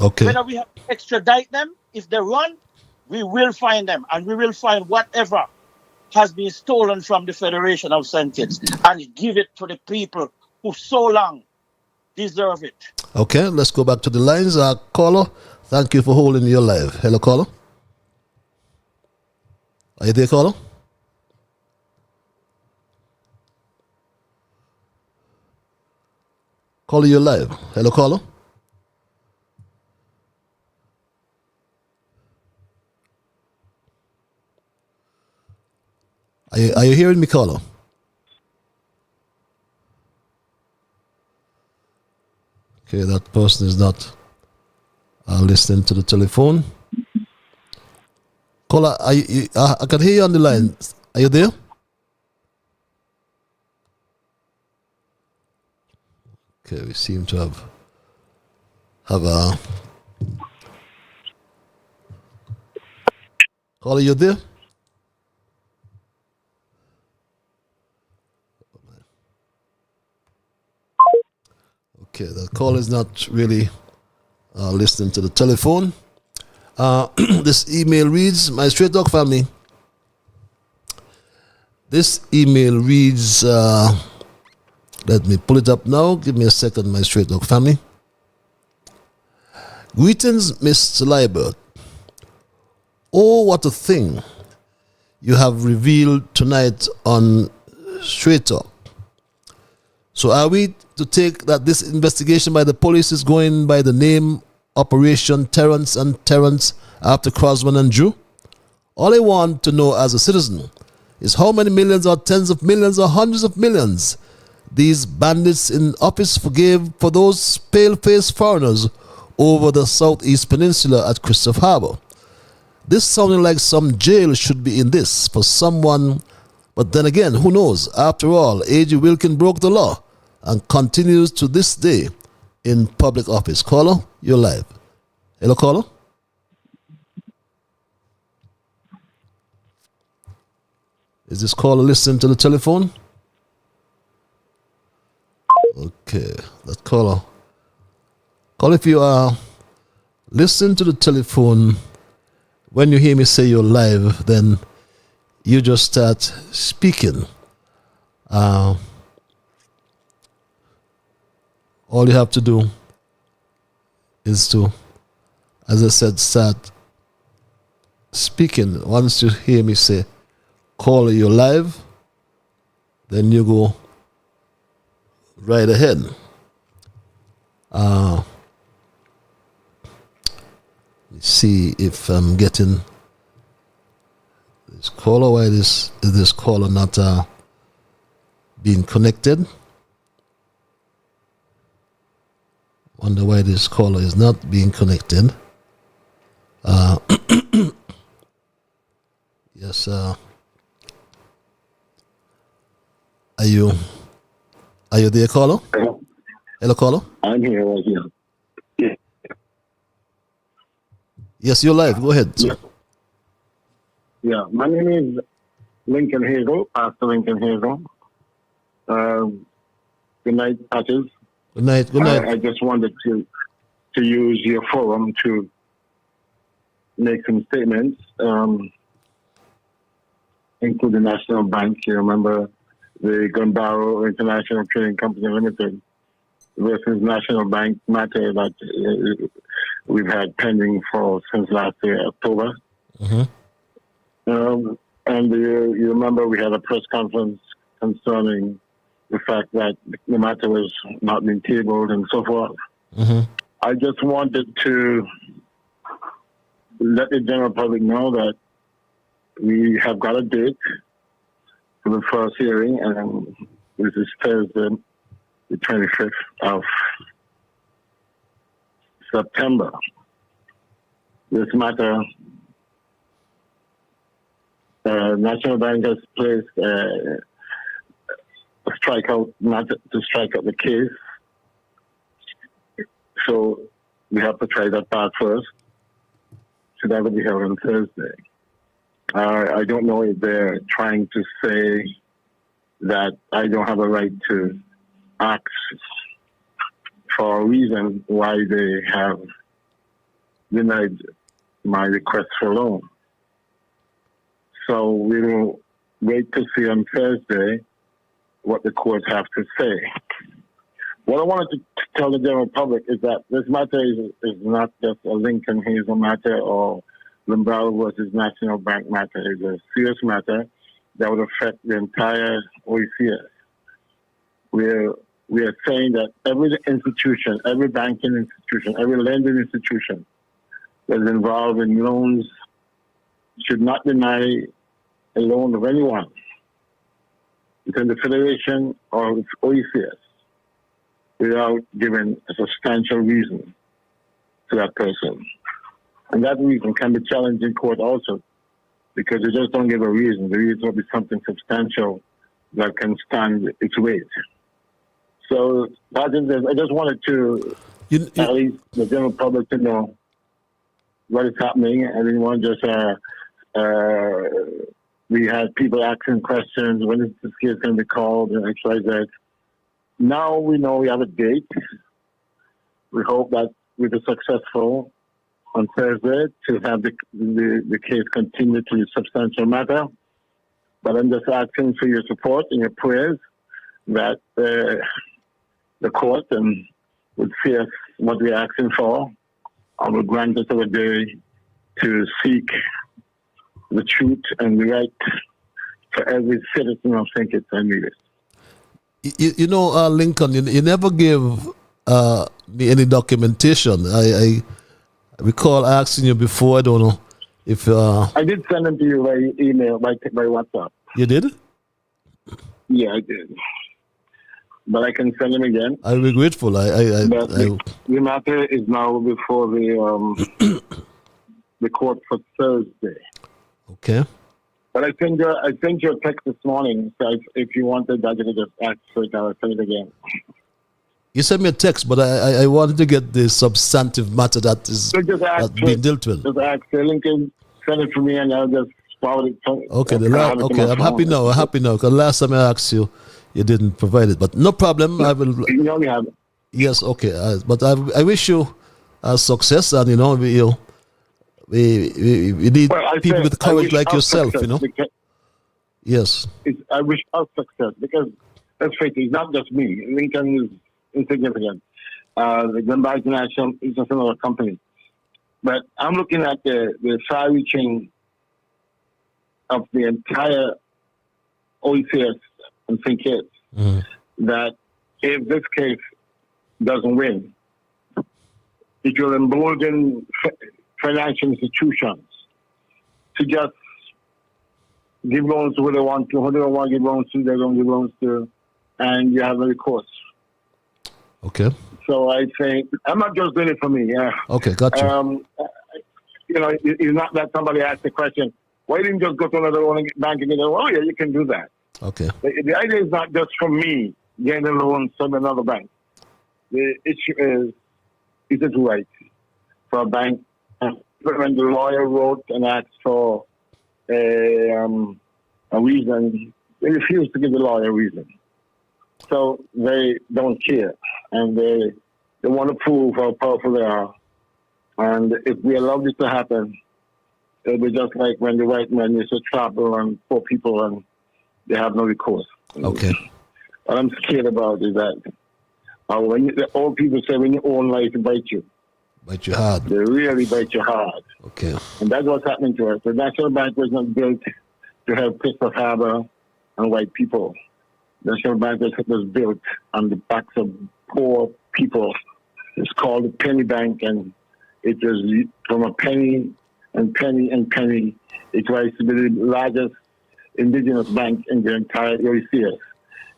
Okay. Whether we have to extradite them, if they run, we will find them. And we will find whatever has been stolen from the Federation of St. Kitts and give it to the people who so long deserve it. Okay, let's go back to the lines. Caller, thank you for holding your live. Hello, caller. Are you there, caller? Caller, you're live. Hello, caller. Are you hearing me, caller? Okay, that person is not listening to the telephone. Caller, I can hear you on the line. Are you there? Okay, we seem to have a caller. You there? Okay, the call is not really listening to the telephone. This email reads, my Straight Talk family. This email reads, let me pull it up now. Give me a second, my Straight Talk family. Greetings, Mr. Liebert. Oh, what a thing you have revealed tonight on Straight Talk. So are we to take that this investigation by the police is going by the name Operation Terrence and Terrence after Crosman and Drew? All I want to know as a citizen is how many millions or tens of millions or hundreds of millions these bandits in office forgave for those pale-faced foreigners over the southeast peninsula at Christopher Harbour. This sounding like some jail should be in this for someone, but then again, who knows? After all, A.G. Wilkin broke the law and continues to this day in public office. Caller, you're live. Hello, caller. Is this caller listening to the telephone? Okay, that caller. Call if you are listening to the telephone. When you hear me say you're live, then you just start speaking. All you have to do is to, as I said, start speaking. Once you hear me say, call you're live, then you go right ahead. Let's see if I'm getting this caller. Why is this caller not being connected? Wonder why this caller is not being connected. Yes. Are you there, caller? Hello. Hello, caller. I'm here right here. Yeah. Yes, you're live. Go ahead, sir. Yeah, my name is Lincoln Hazel, Pastor Lincoln Hazel. Good night, Patches. Good night. Good night. I just wanted to use your forum to make some statements. including National Bank. You remember the Barbados International Trading Company Limited versus National Bank matter that we've had pending for since last year, October. And you remember we had a press conference concerning the fact that the matter was not being tabled and so forth. I just wanted to let the general public know that we have got a date for the first hearing, and this is Thursday, the 25th of September. This matter, National Bank has placed a strikeout matter to strike out the case. So we have to try that part first. So that will be held on Thursday. I don't know if they're trying to say that I don't have a right to ask for a reason why they have denied my request for loan. So we will wait to see on Thursday what the courts have to say. What I wanted to tell the general public is that this matter is not just a Lincoln Hazel matter or Barbados versus National Bank matter. It's a serious matter that would affect the entire OECS. We are saying that every institution, every banking institution, every lending institution that is involved in loans should not deny a loan of anyone within the Federation or its OECS without giving a substantial reason to that person. And that reason can be challenged in court also, because you just don't give a reason. The reason will be something substantial that can stand its weight. So I just wanted to at least the general public to know what is happening. I didn't want just we had people asking questions, when is this case going to be called, and X, Y, Z. Now we know we have a date. We hope that we'll be successful on Thursday to have the case continue to a substantial matter. But I'm just asking for your support and your prayers that the court would see us what we're asking for, and will grant us our day to seek the truth and the right for every citizen of St. Kitts and Nevis. You know, Lincoln, you never give me any documentation. I recall asking you before. I don't know if I did send them to you by email, by WhatsApp. You did? Yeah, I did. But I can send them again. I'll be grateful. The matter is now before the the court for Thursday. Okay. But I sent you a text this morning. So if you wanted that, you could just ask for it. I'll send it again. You sent me a text, but I wanted to get the substantive matter that is being dealt with. Just ask Lincoln, send it to me, and I'll just forward it. Okay, I'm happy now. Because last time I asked you, you didn't provide it. But no problem. I will. You only have it. Yes, okay. But I wish you success, and we need people with courage like yourself, Yes. I wish us success because, let's face it, it's not just me. Lincoln is insignificant. The Barbados International is just another company. But I'm looking at the far-reaching of the entire OECS and St. Kitts, that if this case doesn't win, it will embolden financial institutions to just give loans to who they want to. Who they don't want to give loans to, they don't give loans to, and you have a recourse. Okay. So I think I'm not just doing it for me. Yeah. Okay, gotcha. It's not that somebody asked the question, why didn't you just go to another bank and get a loan? Oh yeah, you can do that. Okay. The idea is not just for me getting a loan from another bank. The issue is it right for a bank? When the lawyer wrote and asked for a reason, they refused to give the lawyer a reason. So they don't care, and they want to prove how powerful they are. And if we allow this to happen, It'll be just like when the white man used to travel and poor people and they have no recourse. Okay. What I'm scared about is that the old people say when you own life, it bite you. Bite you hard. They really bite you hard. Okay. And that's what's happening to us. The National Bank was not built to help Christopher Harbour and white people. The National Bank was built on the backs of poor people. It's called the penny bank, and it was from a penny and penny and penny. It was to be the largest indigenous bank in the entire ACS.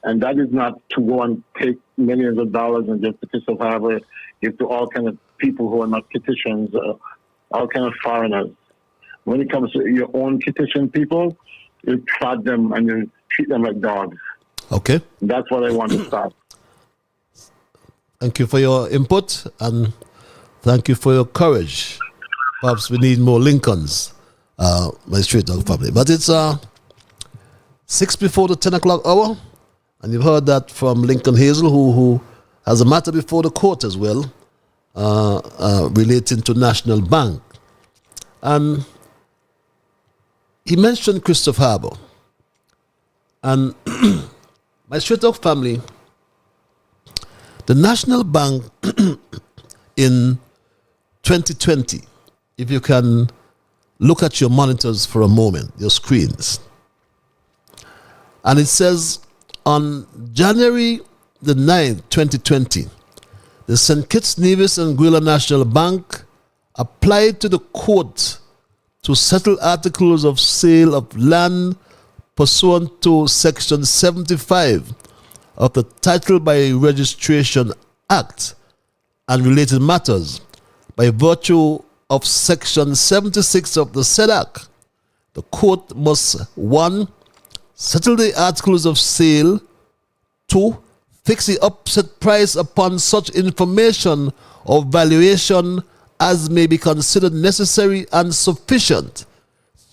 And that is not to go and take millions of dollars and just petition Harbour, give to all kind of people who are not petitions, all kind of foreigners. When it comes to your own petition people, you trot them and you treat them like dogs. Okay. That's what I want to stop. Thank you for your input and thank you for your courage. Perhaps we need more Lincolns, my straight dog family. But it's 6 before the 10 o'clock hour, and you've heard that from Lincoln Hazel, who has a matter before the court as well, relating to National Bank. And he mentioned Christopher Harbour. And my straight dog family, the National Bank in 2020, if you can look at your monitors for a moment, your screens, and it says on January the 9th, 2020, the St. Kitts, Nevis and Grenada National Bank applied to the court to settle articles of sale of land pursuant to Section 75 of the Title by Registration Act and related matters by virtue of Section 76 of the said Act. The court must 1. Settle the articles of sale. 2. Fix the upset price upon such information or valuation as may be considered necessary and sufficient.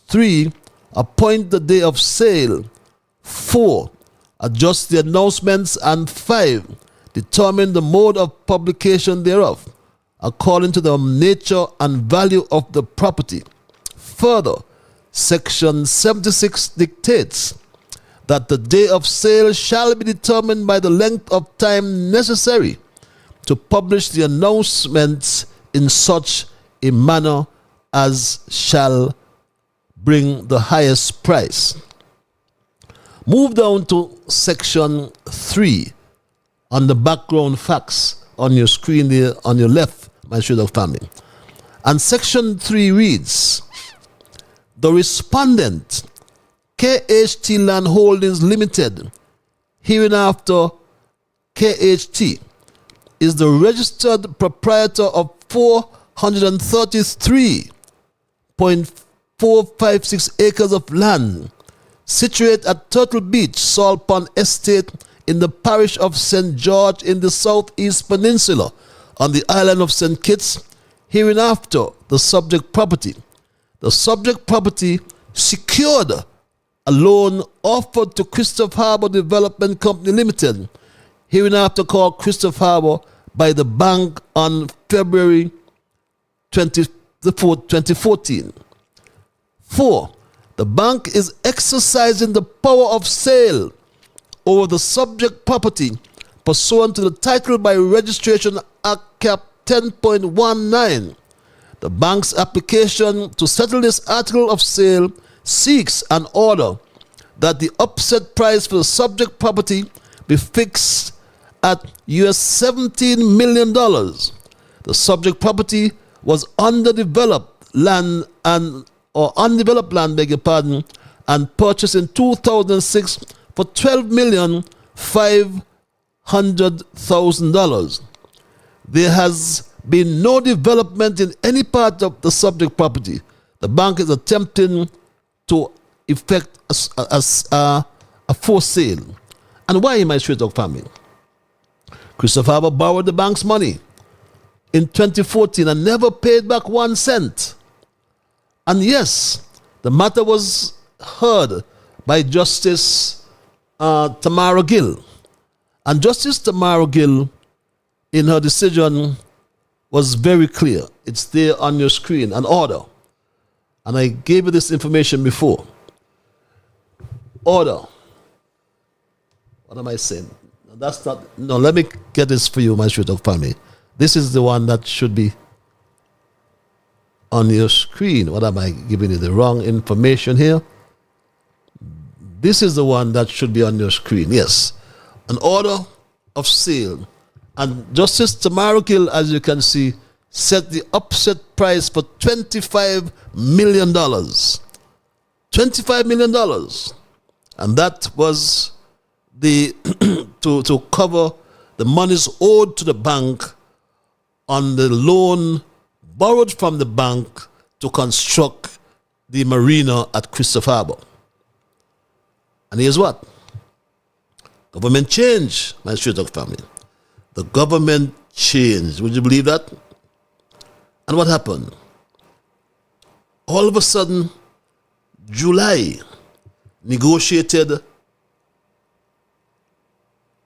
3. Appoint the day of sale. 4. Adjust the announcements. And 5. Determine the mode of publication thereof according to the nature and value of the property. Further, Section 76 dictates that the day of sale shall be determined by the length of time necessary to publish the announcements in such a manner as shall bring the highest price. Move down to Section 3 on the background facts on your screen there on your left, my Shredder family. And Section 3 reads, the respondent, KHT Land Holdings Limited, hereinafter KHT, is the registered proprietor of 433.456 acres of land situated at Turtle Beach, Salt Pond Estate in the parish of St. George in the Southeast Peninsula on the island of St. Kitts, hereinafter the subject property. The subject property secured a loan offered to Christopher Harbour Development Company Limited, hereinafter called Christopher Harbour, by the bank on February 24, 2014. 4. The bank is exercising the power of sale over the subject property pursuant to the Title by Registration Act Cap 10.19. The bank's application to settle this article of sale seeks an order that the upset price for the subject property be fixed at $17 million. The subject property was undeveloped land, and purchased in 2006 for $12,500,000. There has been no development in any part of the subject property. The bank is attempting to effect a forced sale. And why, my straight dog family? Christopher Harbour borrowed the bank's money in 2014 and never paid back 1 cent. And yes, the matter was heard by Justice Tamara Gill. And Justice Tamara Gill, in her decision, was very clear. It's there on your screen, an order. And I gave you this information before. Order. What am I saying? That's not. No, let me get this for you, my Straight Talk family. This is the one that should be on your screen. What am I giving you? The wrong information here? This is the one that should be on your screen. Yes. An order of sale. And Justice Tamara Gill, as you can see, set the upset price for $25 million. $25 million. And that was the to cover the monies owed to the bank on the loan borrowed from the bank to construct the marina at Christopher Harbour. And here's what? Government change, my Straight Talk family. The government changed. Would you believe that? And what happened? All of a sudden, July negotiated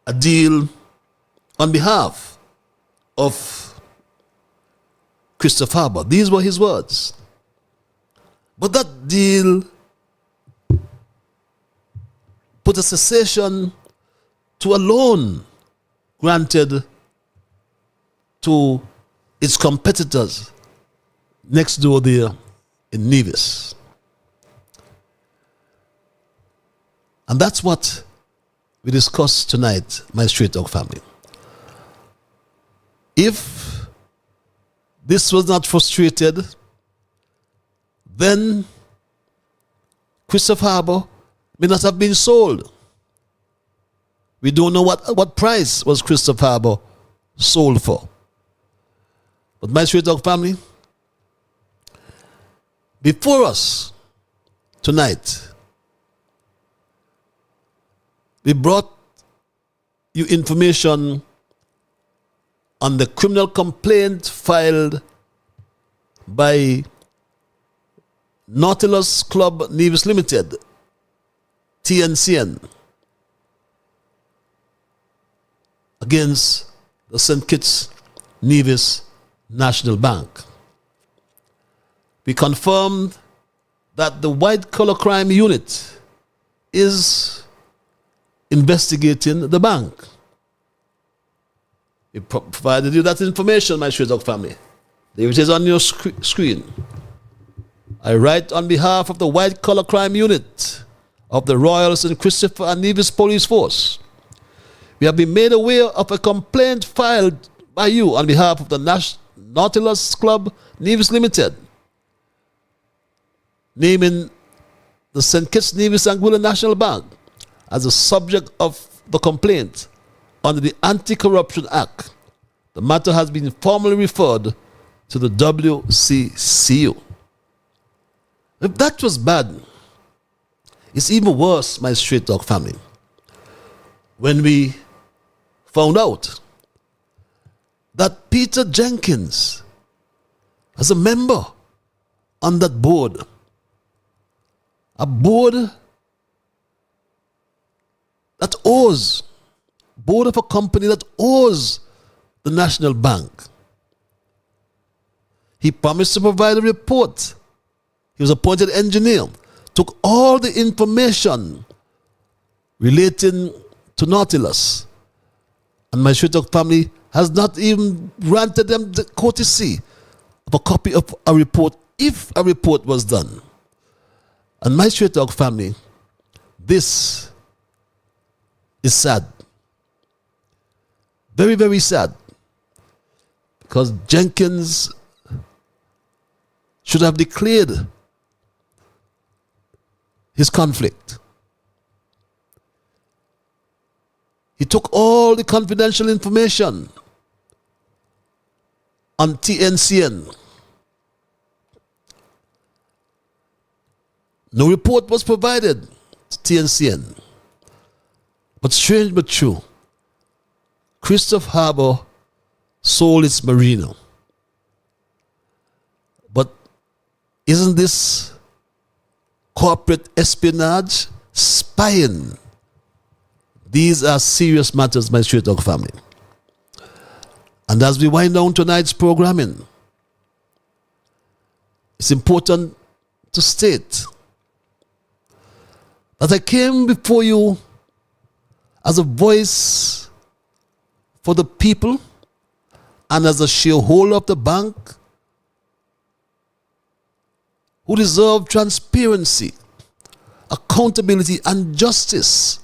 a deal on behalf of Christopher Harbour. These were his words. But that deal put a cessation to a loan granted to its competitors next door there in Nevis. And that's what we discuss tonight, my Straight Talk family. If this was not frustrated, then Christopher Harbour may not have been sold. We don't know what price was Christopher Harbour sold for. But my Straight Talk family, before us tonight, we brought you information on the criminal complaint filed by Nautilus Club Nevis Limited, TNCN, against the St. Kitts Nevis National Bank. We confirmed that the White Collar Crime Unit is investigating the bank. We provided you that information, my Straight Talk family. There it is on your screen. I write on behalf of the White Collar Crime Unit of the Royal St. Christopher and Nevis Police Force. We have been made aware of a complaint filed by you on behalf of the Nautilus Club Nevis Limited, naming the St. Kitts Nevis Anguilla National Bank as the subject of the complaint under the Anti-Corruption Act. The matter has been formally referred to the WCCU. If that was bad, it's even worse, my Straight Talk family, when we found out that Peter Jenkins, as a member on that board, a board that owes, board of a company that owes the National Bank. He promised to provide a report. He was appointed engineer, took all the information relating to Nautilus, and my Straight Talk family has not even granted them the courtesy of a copy of a report, if a report was done. And my Straight Talk family, this is sad. Very, very sad. Because Jenkins should have declared his conflict. He took all the confidential information on TNCN. No report was provided to TNCN. But strange but true, Christopher Harbour sold its marina. But isn't this corporate espionage, spying? These are serious matters, my Straight Talk family. And as we wind down tonight's programming, it's important to state that I came before you as a voice for the people and as a shareholder of the bank who deserve transparency, accountability, and justice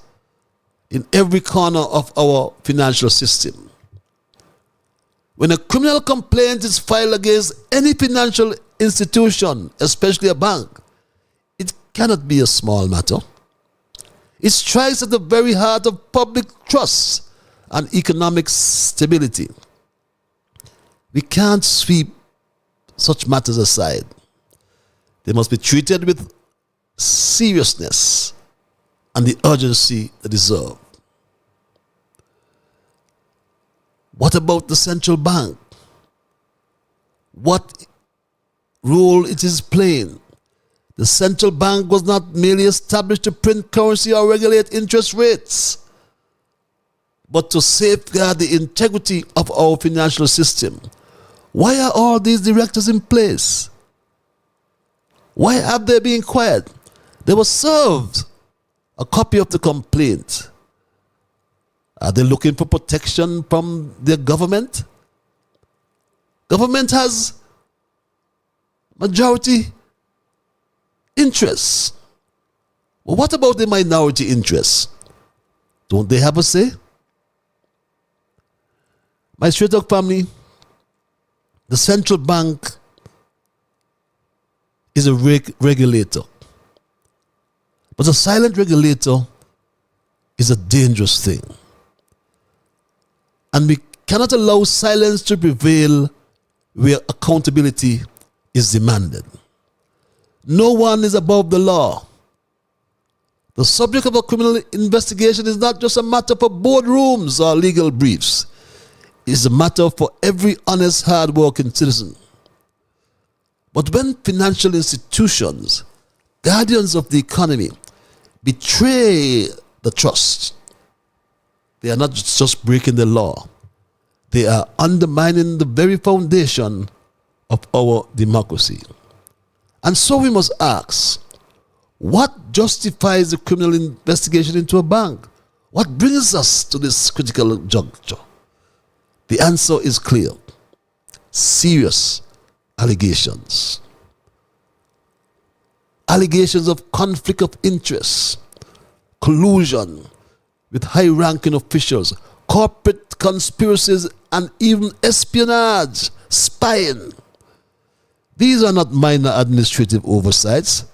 in every corner of our financial system. When a criminal complaint is filed against any financial institution, especially a bank, it cannot be a small matter. It strikes at the very heart of public trust and economic stability. We can't sweep such matters aside. They must be treated with seriousness and the urgency they deserve. What about the central bank? What role it is playing? The central bank was not merely established to print currency or regulate interest rates, but to safeguard the integrity of our financial system. Why are all these directors in place? Why have they been quiet? They were served a copy of the complaint. Are they looking for protection from their government? Government has majority interests. Well, what about the minority interests? Don't they have a say? My straight up family, the central bank is a regulator. But a silent regulator is a dangerous thing. And we cannot allow silence to prevail where accountability is demanded. No one is above the law. The subject of a criminal investigation is not just a matter for boardrooms or legal briefs. It's a matter for every honest, hard-working citizen. But when financial institutions, guardians of the economy, betray the trust, they are not just breaking the law. They are undermining the very foundation of our democracy. And so we must ask, what justifies the criminal investigation into a bank? What brings us to this critical juncture? The answer is clear. Serious allegations. Allegations of conflict of interest, collusion with high-ranking officials, corporate conspiracies, and even espionage, spying. These are not minor administrative oversights.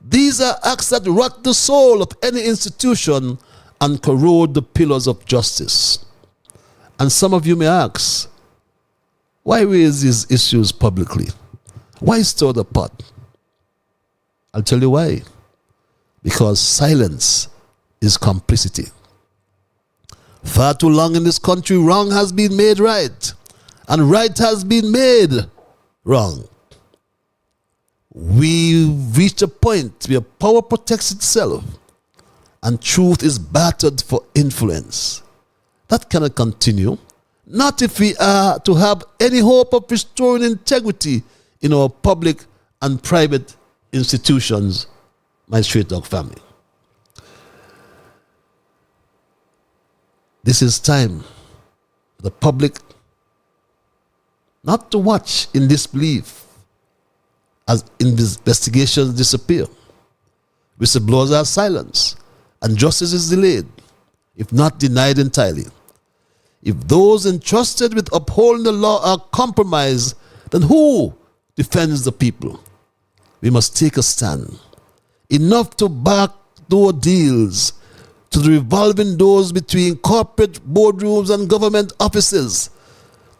These are acts that rot the soul of any institution and corrode the pillars of justice. And some of you may ask, why raise these issues publicly? Why stir the pot? I'll tell you why. Because silence is complicity. Far too long in this country, wrong has been made right, and right has been made wrong. We reached a point where power protects itself and truth is battered for influence. That cannot continue. Not if we are to have any hope of restoring integrity in our public and private institutions, my straight dog family. This is time for the public not to watch in disbelief as investigations disappear. Whistleblowers are silenced and justice is delayed, if not denied entirely. If those entrusted with upholding the law are compromised, then who defends the people? We must take a stand. Enough to backdoor deals, to the revolving doors between corporate boardrooms and government offices,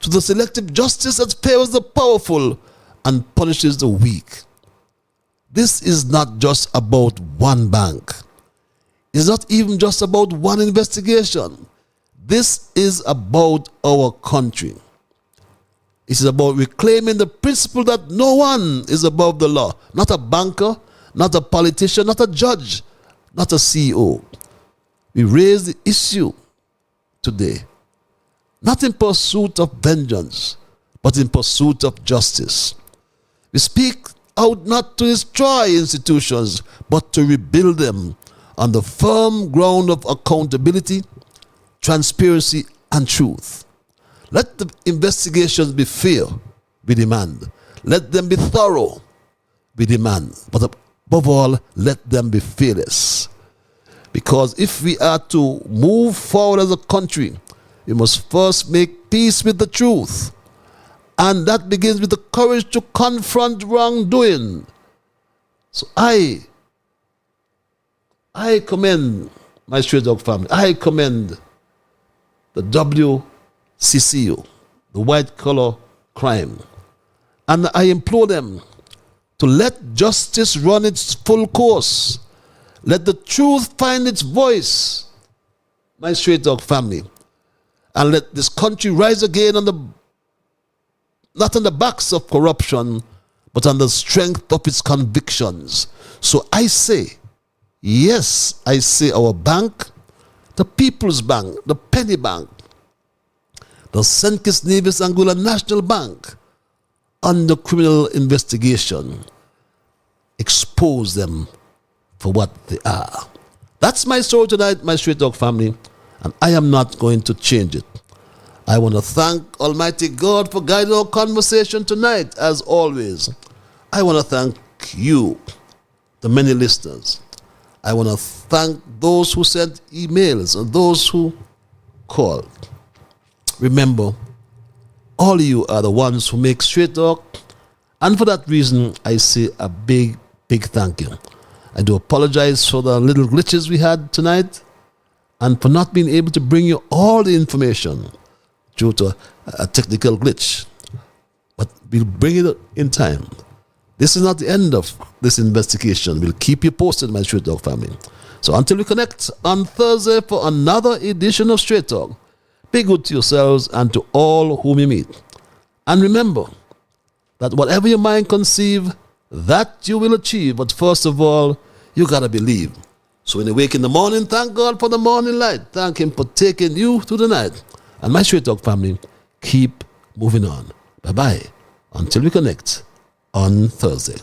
to the selective justice that favors the powerful and punishes the weak. This is not just about one bank. It's not even just about one investigation. This is about our country. It is about reclaiming the principle that no one is above the law. Not a banker, not a politician, not a judge, not a CEO. We raise the issue today, not in pursuit of vengeance, but in pursuit of justice. We speak out not to destroy institutions, but to rebuild them on the firm ground of accountability, transparency, and truth. Let the investigations be fair, we demand. Let them be thorough, we demand. But above all, let them be fearless. Because if we are to move forward as a country, we must first make peace with the truth. And that begins with the courage to confront wrongdoing. So I commend my Stray Dog family. I commend the WCCU, the white collar crime. And I implore them to let justice run its full course. Let the truth find its voice, my Stray Dog family. And let this country rise again not on the backs of corruption, but on the strength of its convictions. So I say, yes, I say our bank, the People's Bank, the Penny Bank, the St. Kitts Nevis Anguilla National Bank, under criminal investigation, expose them for what they are. That's my story tonight, my Stray Dog family, and I am not going to change it. I want to thank Almighty God for guiding our conversation tonight, as always. I want to thank you, the many listeners. I want to thank those who sent emails and those who called. Remember, all of you are the ones who make Stray Talk, and for that reason, I say a big, big thank you. I do apologize for the little glitches we had tonight and for not being able to bring you all the information due to a technical glitch. But we'll bring it in time. This is not the end of this investigation. We'll keep you posted, my Stray Talk family. So until we connect on Thursday for another edition of Stray Talk, be good to yourselves and to all whom you meet. And remember that whatever your mind conceive, that you will achieve. But first of all, you gotta believe. So when you wake in the morning, thank God for the morning light. Thank Him for taking you through the night. And my Stray Talk family, keep moving on. Bye-bye. Until we connect on Thursday.